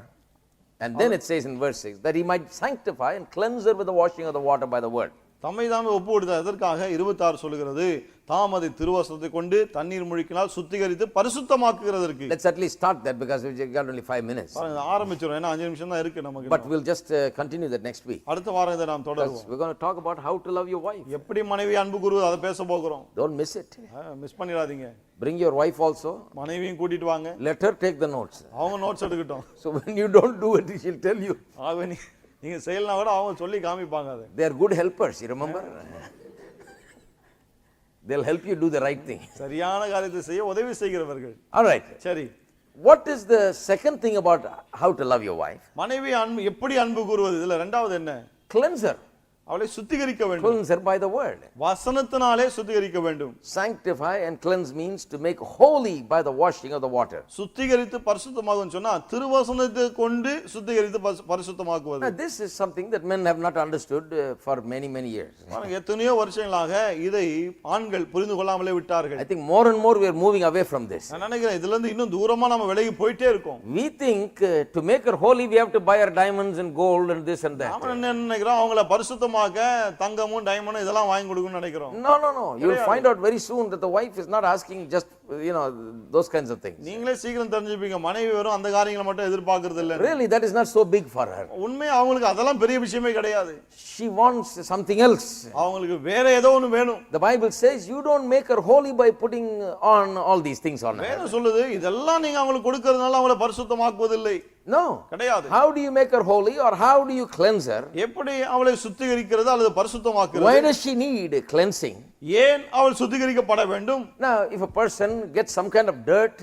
And then it says in verse 6 that he might sanctify and cleanse her with the washing of the water by the word. தம்மை தாமே ஒப்பு கொடுத்தார். எதற்காக? 26 சொல்லுகிறது, தாம் அதை திருவசனத்தை கொண்டு தண்ணீர் முழுக்கினால் சுத்திகரித்து பரிசுத்தமாக்குகிறதற்கு. Let's at least start that because we got only 5 minutes. பாருங்க ஆரம்பிச்சிரோம், ஏன்னா 5 நிமிஷம் தான் இருக்கு நமக்கு. But we'll just continue that next week. அடுத்த வாரம் இதை நாம் தொடருவோம். We're going to talk about how to love your wife. எப்படி மனைவி அன்பு கூறுவது அதை பேச போகிறோம். Don't miss it. மிஸ் பண்ணிடாதீங்க. Bring your wife also. மனைவியும் கூட்டிட்டு வாங்க. Let her take the notes. அவங்க நோட்ஸ் எடுக்கட்டும். So when you don't do it, she'll tell you. ஆக நீங்க செய்யலனா கூட அவங்க சொல்லி காமிப்பாங்க அதை. They are good helpers, you remember? They'll help you do the right thing. சரியான காரியத்தை செய்ய உதவி செய்கிறவர்கள். All right. சரி. What is the second thing about how to love your wife? மனைவி அன்பு எப்படி அன்பு கூறுவது? இதுல இரண்டாவது என்ன? Cleanse her. அவளை சுத்திகரிக்க வேண்டும். Cleanse her by the word. வசனத்தினாலே சுத்திகரிக்க வேண்டும். Sanctify and cleanse means to make holy by the washing of the water. சுத்திகரித்து பரிசுத்தமாகும்னு சொன்னா திருவசனத்தை கொண்டு சுத்திகரித்து பரிசுத்தமாக்குவது. Now this is something that men have not understood for many years. எத்தனையோ வருஷங்களாக இதை ஆண்கள் புரிந்து கொள்ளாமலே விட்டார்கள். I think more and more we are moving away from this. நான் நினைக்கிறேன் இதுல இருந்து இன்னும் தூரமா நம்ம விலகி போயிட்டே இருக்கோம். We think to make her holy we have to buy her diamonds and gold and this and that. நாம என்ன நினைக்கிறோம், அவங்கள பரிசுத்தமா சுத்தமாக்க தங்கமும் டைமண்டும் இதெல்லாம் வாங்கி கொடுக்கணும்னு நினைக்கிறோம். No. You will find out very soon that the wife is not asking just, those kinds of things. நீங்களே சீக்கிரம் தெரிஞ்சுப்பீங்க, மனைவி வெறும் அந்த காரியங்களை மட்டும் எதிர்பார்க்கறது இல்ல. Really, that is not so big for her. உண்மையா அவங்களுக்கு அதெல்லாம் பெரிய விஷயமே கிடையாது. She wants something else. அவங்களுக்கு வேற ஏதோ ஒன்னு வேணும். The Bible says you don't make her holy by putting on all these things on her. வேதம் சொல்லுது இதெல்லாம் நீங்க அவங்களுக்கு கொடுக்கிறதுனால அவளை பரிசுத்தமாக்குவதில்லை. No. கிடையாது. How do you make her holy or how do you cleanse her? எப்படி அவளை சுத்திகரிக்கிறது அல்லது பரிசுத்தமாக்குறது? Why does she need cleansing? ஏன் அவள் சுத்திகரிக்கப்பட வேண்டும்? Now, if a person gets some kind of dirt,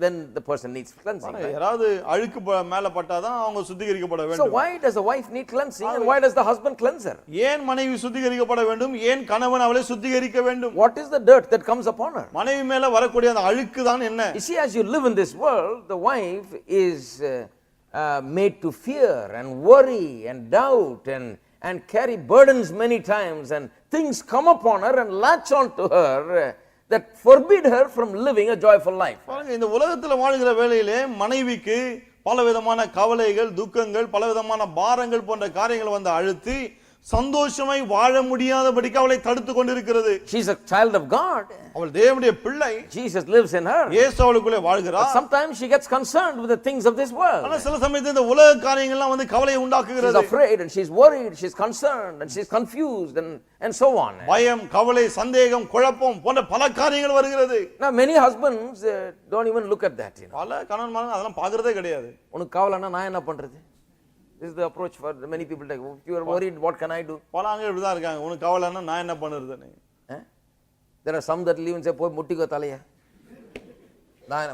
then the person needs cleansing. Right? யாராவது அழுக்கு மேல பட்டாதான் அவங்க சுத்திகரிக்கப்பட So வேண்டும். why does the wife need cleansing and why does the husband cleanse her? ஏன் மனைவி சுத்திகரிக்கப்பட வேண்டும்? ஏன் கணவன் அவளை சுத்திகரிக்க வேண்டும்? What is the dirt that comes upon her? மனைவி மேல வரக்கூடிய அந்த அழுக்கு தான் என்ன? You see, as you live in this world, the wife is made to fear and worry and doubt and carry burdens many times, and things come upon her and latch on to her that forbid her from living a joyful life. பாருங்க, இந்த உலகத்துல வாழ்கிற வேளையிலே மனைவிக்கு பலவிதமான கவலைகள், துக்கங்கள், பலவிதமான பாரங்கள் போன்ற காரியங்கள் வந்து அழுத்தி சந்தோஷமாய் வாழ முடியாதபடிக்கு அவளை தடுத்து கொண்டிருக்கிறது. She is a child of God. அவள் தேவனுடைய பிள்ளை. Jesus lives in her. இயேசு அவளுக்குள்ளே வாழ்கிறார். Sometimes she gets concerned with the things of this world. ஆனா சில சமயத்துல இந்த உலக காரியங்கள்லாம் வந்து கவலையை உண்டாக்குகிறது. She's afraid and she's worried, she's concerned and she's confused and so on. பயம், கவலை, சந்தேகம், குழப்பம் போன்ற பல காரியங்கள் வருகிறது. Now many husbands don't even look at that, பல கணவன்மார்கள் அதெல்லாம் பார்க்கறதே கிடையாது. உனக்கு கவலைனா நான் என்ன பண்றது? This is the approach for many people. Like, if you are worried, what can I do? பல ஆண்கள் இப்படி தான் இருக்காங்க. உனக்கு கவலைனா நான் என்ன பண்றதுன்னு. There are some that live and say, போய் முட்டிக்கோ தலையா.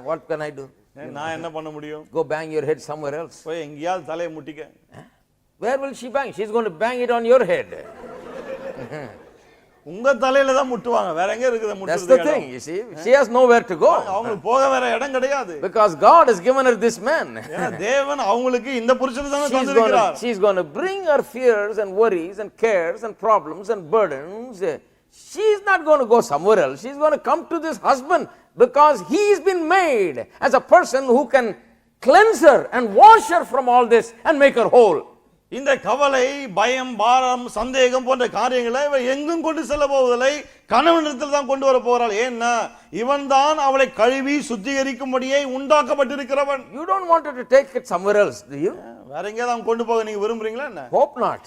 What can I do? நான் என்ன பண்ண முடியும்? Go bang your head somewhere else. போய் எங்கயாவது தலையை முட்டிக்க. Where will she bang? She's going to bang it on your head. உங்க தலையில தான் முட்டுவாங்க. வேற எங்க இருக்குது முட்டுறது? That's the thing, you see. She has nowhere to go. அவங்களுக்கு போக வேற இடம் கிடையாது. Because God has given her this man. தேவன் அவங்களுக்கு இந்த புருஷனை தான் தந்திருக்கிறார். She's going to bring her fears and worries and cares and problems and burdens. She's not going to go somewhere else. She's going to come to this husband because he's been made as a person who can cleanse her and wash her from all this and make her whole. இந்த கவலை, பயம், பாரம், சந்தேகம் போன்ற காரியங்களை இவ எங்கும் கொண்டு செல்ல போவதில்லை, கணவனிடத்தில் தான் கொண்டு வர போகிறாள். ஏன்னா இவன் தான் அவளை கழுவி சுத்திகரிக்கும்படியே உண்டாக்கப்பட்டிருக்கிறவன். You don't want her to take it somewhere else, do you? வேற எங்கேயாவது அவங்க கொண்டு போக நீங்க விரும்புறீங்களா என்ன? Hope not.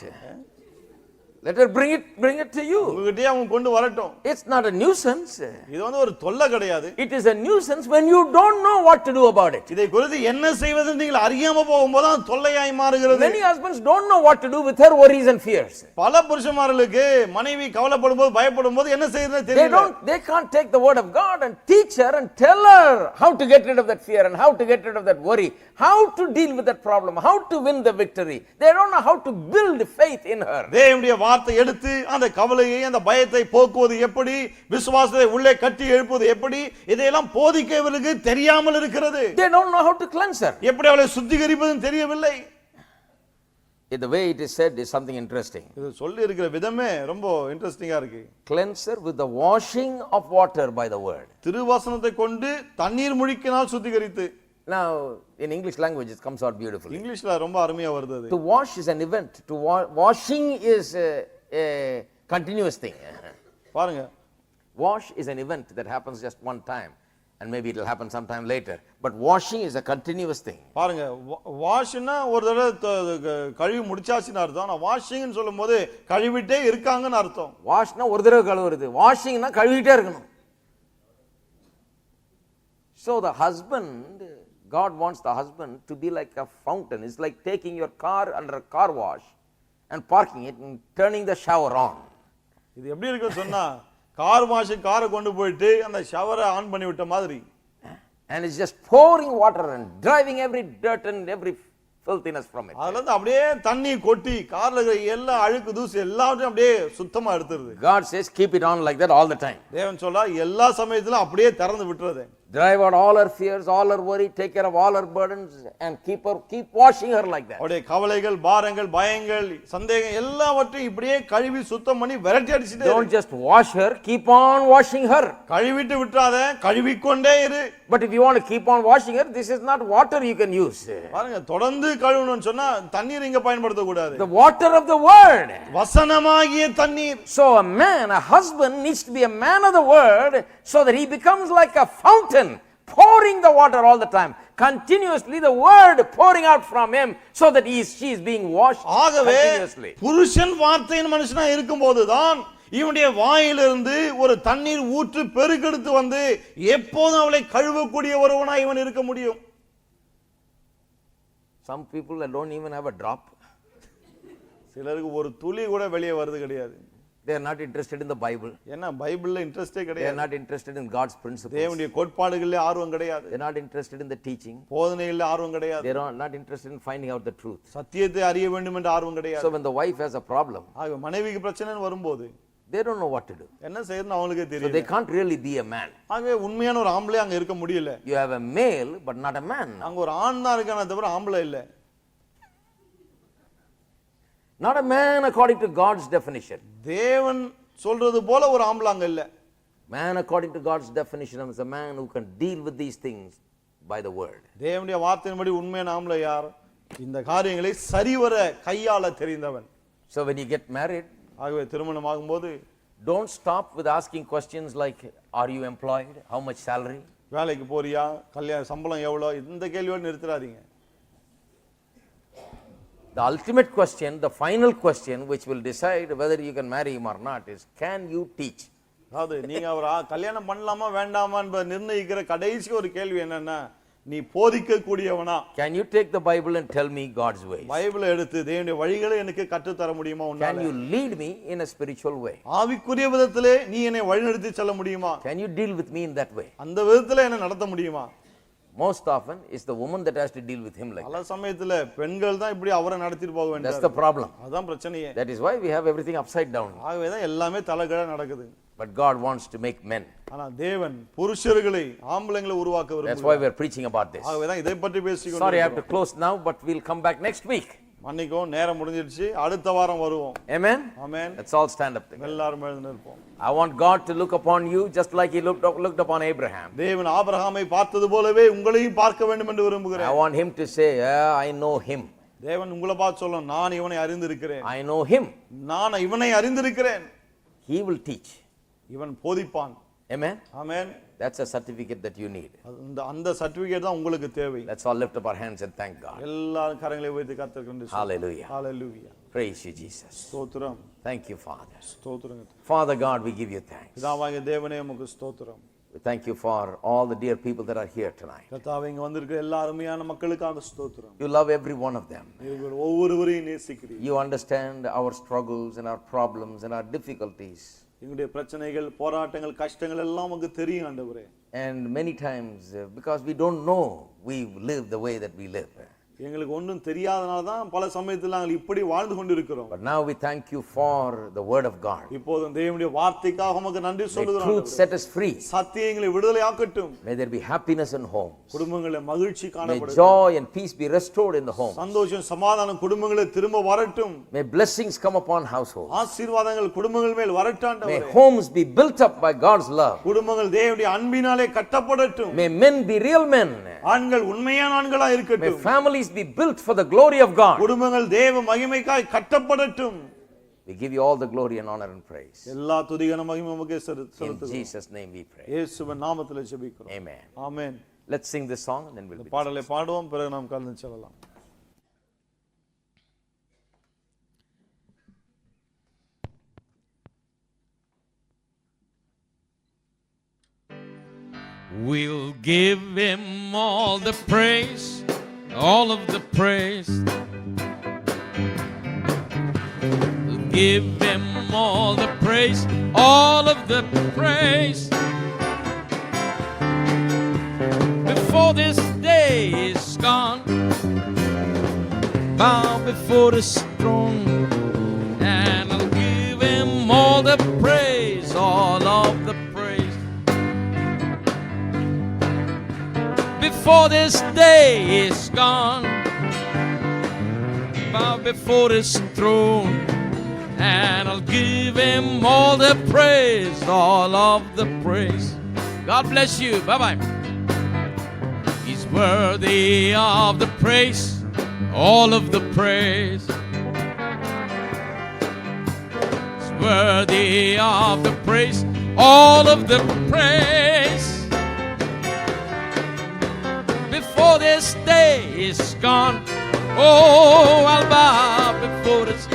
Let her bring it to you. உங்ககிட்டயே அவங்க கொண்டு வரட்டும். It's not a nuisance. இது வந்து ஒரு தொல்லை கிடையாது. It is a nuisance when you don't know what to do about it. இதை குறித்து என்ன செய்வது நீங்கள் அறியாம போகும்போது அது தொல்லையாய் மாறுகிறது. Many husbands don't know what to do with her worries and fears. பல புருஷன்மார்களுக்கு மனைவி கவலைப்படும்போது பயப்படும்போது என்ன செய்யறது தெரியல. They can't take the word of God and teach her and tell her how to get rid of that fear and how to get rid of that worry, how to deal with that problem, how to win the victory. They don't know how to build faith in her. தேவனுடைய வார்த்தை எடுத்து அந்த கவலையை, அந்த பயத்தை போக்குவது எப்படி, விசுவாசத்தை உள்ளே கட்டி எழுப்புவது எப்படி, இதையெல்லாம் போதிக்க இவர்களுக்கு தெரியாமல் இருக்கிறது. They don't know how to cleanse her. எப்படி அவளை சுத்திகரிப்பதுன்னு தெரியவில்லை. The way it is said is something interesting. இது சொல்லி இருக்கிற விதமே ரொம்ப இன்ட்ரஸ்டிங்கா இருக்கு. Cleanse her with the washing of water by the word. திருவசனத்தை கொண்டு தண்ணீர் முழுக்கினால் சுத்திகரித்து. Now in English language it comes out beautifully. இங்கிலீஷ்ல ரொம்ப அருமையா வருது அது. To wash is an event. Washing is a continuous thing. பாருங்க, Wash is an event that happens just one time and maybe it will happen sometime later, but washing is a continuous thing. பாருங்க, வாஷ்னா ஒரு தடவை கழுவி முடிச்சாச்சுன்னு அர்த்தம். ஆனா வாஷிங்னு சொல்லும்போது கழுவிட்டே இருக்காங்கன்னு அர்த்தம். வாஷ்னா ஒரு தடவை கழுவுறது, வாஷிங்னா கழுவிட்டே இருக்கணும். So the husband, God wants the husband to be like a fountain. It's like taking your car under a car wash and parking it and turning the shower on. இது எப்படி இருக்குன்னு சொன்னா கார் வாஷ் காரை கொண்டு போயிட்டு அந்த ஷவரை on பண்ணி விட்ட மாதிரி. And it's just pouring water and driving every dirt and every filthiness from it. அதுல இருந்து அப்படியே தண்ணி கொட்டி கார்ல இருக்கிற எல்லா அழுக்கு தூசி எல்லாத்தையும் அப்படியே சுத்தமா எடுத்துருது. God says keep it on like that all the time. தேவன் சொல்றா எல்லா சமயத்திலும் அப்படியே திறந்து விட்டுறது. drive out all her fears, all her worry, take care of all her burdens, and keep washing her like that. அவருடைய கவலைகள், பாரங்கள், பயங்கள், சந்தேகம் எல்லாவற்றையும் இப்படியே கழுவி சுத்தம் பண்ணி விரட்டி அடிச்சிட்டே இரு. Don't just wash her, keep on washing her. கழுவிட்டு விட்டுறாத, கழுவிக்கொண்டே இரு. But if you want to keep on washing her, this is not water you can use. பாருங்க, தொடர்ந்து கழுவணும்னு சொன்னா தண்ணீர் இங்க பயன்படுத்த கூடாது. The water of the word. வசனமாகிய தண்ணீர். So a man, a husband needs to be a man of the word so that he becomes like a fountain, pouring the water all the time. Continuously the word pouring out from him so that she is being washed continuously. புருஷன் வார்த்தையின் மனுஷனா இருக்கும்போதுதான் இவனுடைய வாயிலிருந்து ஒரு தண்ணீர் ஊற்று பெருக்கெடுத்து வந்து எப்போதும் அவளை கழுவக்கூடிய ஒருவனா இவன் இருக்க முடியும். Some people that don't even have a drop. சிலருக்கு ஒரு துளி கூட வெளியே வருது கிடையாது. They are not interested in the Bible. ஏன்னா பைபிள்ல இன்ட்ரெஸ்டே கிடையாது. They are not interested in God's principles. தேவனுடைய கோட்பாடுகளிலே ஆர்வம் கிடையாது. They are not interested in the teaching. போதனையிலே ஆர்வம் கிடையாது. They are not interested in finding out the truth. சத்தியத்தை அறிய வேண்டும் என்ற ஆர்வம் கிடையாது. So when the wife has a problem, ஆக மனைவிக்கு பிரச்சனைன்னு வரும்போது they don't know what to do. என்ன செய்யணும்னு அவங்களுக்கே So தெரியல. they can't really be a man. ஆகவே உண்மையான ஒரு ஆம்பளை அங்க இருக்க முடியல. You have a male but not a man. அங்க ஒரு ஆண் தான் இருக்கானே தவிர ஆம்பளை இல்ல. Not a man according to God's definition. தேவன் சொல்றது போல ஒரு ஆம்பளை அங்க இல்ல. Man according to God's definition is a man who can deal with these things by the word. தேவனுடைய வார்த்தையின்படி உண்மையான ஆம்பளை யார்? இந்த காரியங்களை சரிவர கையாள தெரிந்தவன். So when you get married, ஆகவே திருமணம் ஆகும்போது don't stop with asking questions like, are you employed? How much salary? வேலைக்கு போறியா? கல்யாண சம்பளம் எவ்வளவு? இந்த கேள்வியோட நிறுத்திராதீங்க. The ultimate question, the final question which will decide whether you can marry him or not is, can you teach? அதாவது நீங்க அவர் கல்யாணம் பண்ணலாமா வேண்டாமா என்பதை நிர்ணயிக்கிற கடைசி ஒரு கேள்வி என்னன்னா, நீ போதிக்க கூடியவனா? Can you take the Bible and tell me God's ways? பைபிளை எடுத்து தேவனுடைய வழிகளை எனக்கு கற்று தர முடியுமா உன்னால? Can you lead me in a spiritual way? ஆவிக்குரிய விதத்திலே நீ என்னை வழிநடத்தி செல்ல முடியுமா? Can you deal with me in that way? அந்த விதத்திலே என்னை நடத்த முடியுமா? Most often it's the woman that has to deal with him like that. பல சமயத்துல பெண்கள் தான் இப்படி அவரை நடத்திட்டு போக வேண்டியது. That's the problem. அதான் பிரச்சனையே. That is why we have everything upside down. ஆகவே தான் எல்லாமே தலைகீழா நடக்குது. But God wants to make men. ஆனா தேவன் புருஷர்களை ஆம்பளைங்களை உருவாக்க That's விரும்புகிறார். why we are preaching about this. ஆகவே தான் இதை பற்றி பேசிக்கொண்டு Sorry, I have to close now, but we'll come back next week. மன்னிக்கவும், நேரம் முடிஞ்சிருச்சு. அடுத்த வாரம் வருவோம். Amen. Amen. Let's all stand up together. எல்லாரும் எழுந்து நிற்போம். I want God to look upon you just like he looked upon Abraham. தேவன் ஆபிரகாமை பார்த்தது போலவே உங்களையும் பார்க்க வேண்டும் என்று I விரும்புகிறேன். want him to say, yeah, I know him. தேவன் உங்களை பார்த்து சொல்லணும், நான் இவனை அறிந்திருக்கிறேன். I know him. நான் இவனை அறிந்திருக்கிறேன். He will teach. இவன் போதிப்பான். Amen. Amen. That's a certificate that you need. அந்த சர்டிபிகேட் தான் உங்களுக்கு தேவை. Let's all lift up our hands and thank God. எல்லாரும் கரங்களை உயர்த்தி கர்த்தருக்கு நன்றி சொல்லுவோம். Hallelujah. Hallelujah. Praise you, Jesus. ஸ்தோத்திரம். Thank you, Father. ஸ்தோத்திரம். Father God, we give you thanks. பிதாவாகிய தேவனே உமக்கு ஸ்தோத்திரம். We thank you for all the dear people that are here tonight. கர்த்தாவே இங்க வந்திருக்கிற எல்லா அருமையான மக்களுக்காக ஸ்தோத்திரம். You love every one of them. நீங்கள் ஒவ்வொருவரையும் நேசிக்கிறீர். You understand our struggles and our problems and our difficulties. எங்களுடைய பிரச்சனைகள், போராட்டங்கள், கஷ்டங்கள் எல்லாம் உங்களுக்கு தெரியும் ஆண்டவரே. And many times because we don't know, we live the way that we live. எங்களுக்கு ஒன்றும் தெரியாதனால தான் பல சமயத்தில் நாங்கள் இப்படி வாழ்ந்து கொண்டிருக்கிறோம். But now we thank you for the word of God. இப்போது தேவனுடைய வார்த்தைக்காக உமக்கு நன்றி சொல்லுகிறோம். May truth set us free. சத்தியங்களை விடுதலையாக்கட்டும். May there be happiness in homes. குடும்பங்களில் மகிழ்ச்சி May காணப்படட்டும். joy and peace be restored in the home. சந்தோஷம், சமாதானம் குடும்பங்களில் திரும்ப வரட்டும். May blessings come upon households. ஆசீர்வாதங்கள் குடும்பங்கள் மேல் வரட்டும் ஆண்டவரே. May homes be built up by God's love. குடும்பங்கள் தேவனுடைய அன்பினாலே கட்டப்படட்டும். May men be real men. ஆண்கள் உண்மையான ஆண்களா May இருக்கட்டும். families be built for the glory of God. குடும்பங்கள் தேவ மகிமைக்காய் கட்டப்படட்டும். We give you all the glory and honor and praise. எல்லா துதி கன மகிமை உமக்கே In செலுத்துகிறோம். Jesus' name we pray. இயேசுவின் நாமத்திலே ஜெபிக்கிறோம். Amen. Amen. Let's sing this song and then we'll be. பாடலை பாடுவோம், பிறகு நாம் கலந்து செல்லலாம். We'll give him all the praise, all of the praise. We'll give him all the praise, all of the praise. Before this day is gone, bow before his throne, and I'll give him all the praise, all of the praise. before this day is gone. Bow before his throne, and I'll give him all the praise, all of the praise. God bless you. Bye-bye. He's worthy of the praise, all of the praise. He's worthy of the praise, all of the praise. Before this day is gone, oh, I'll bow before this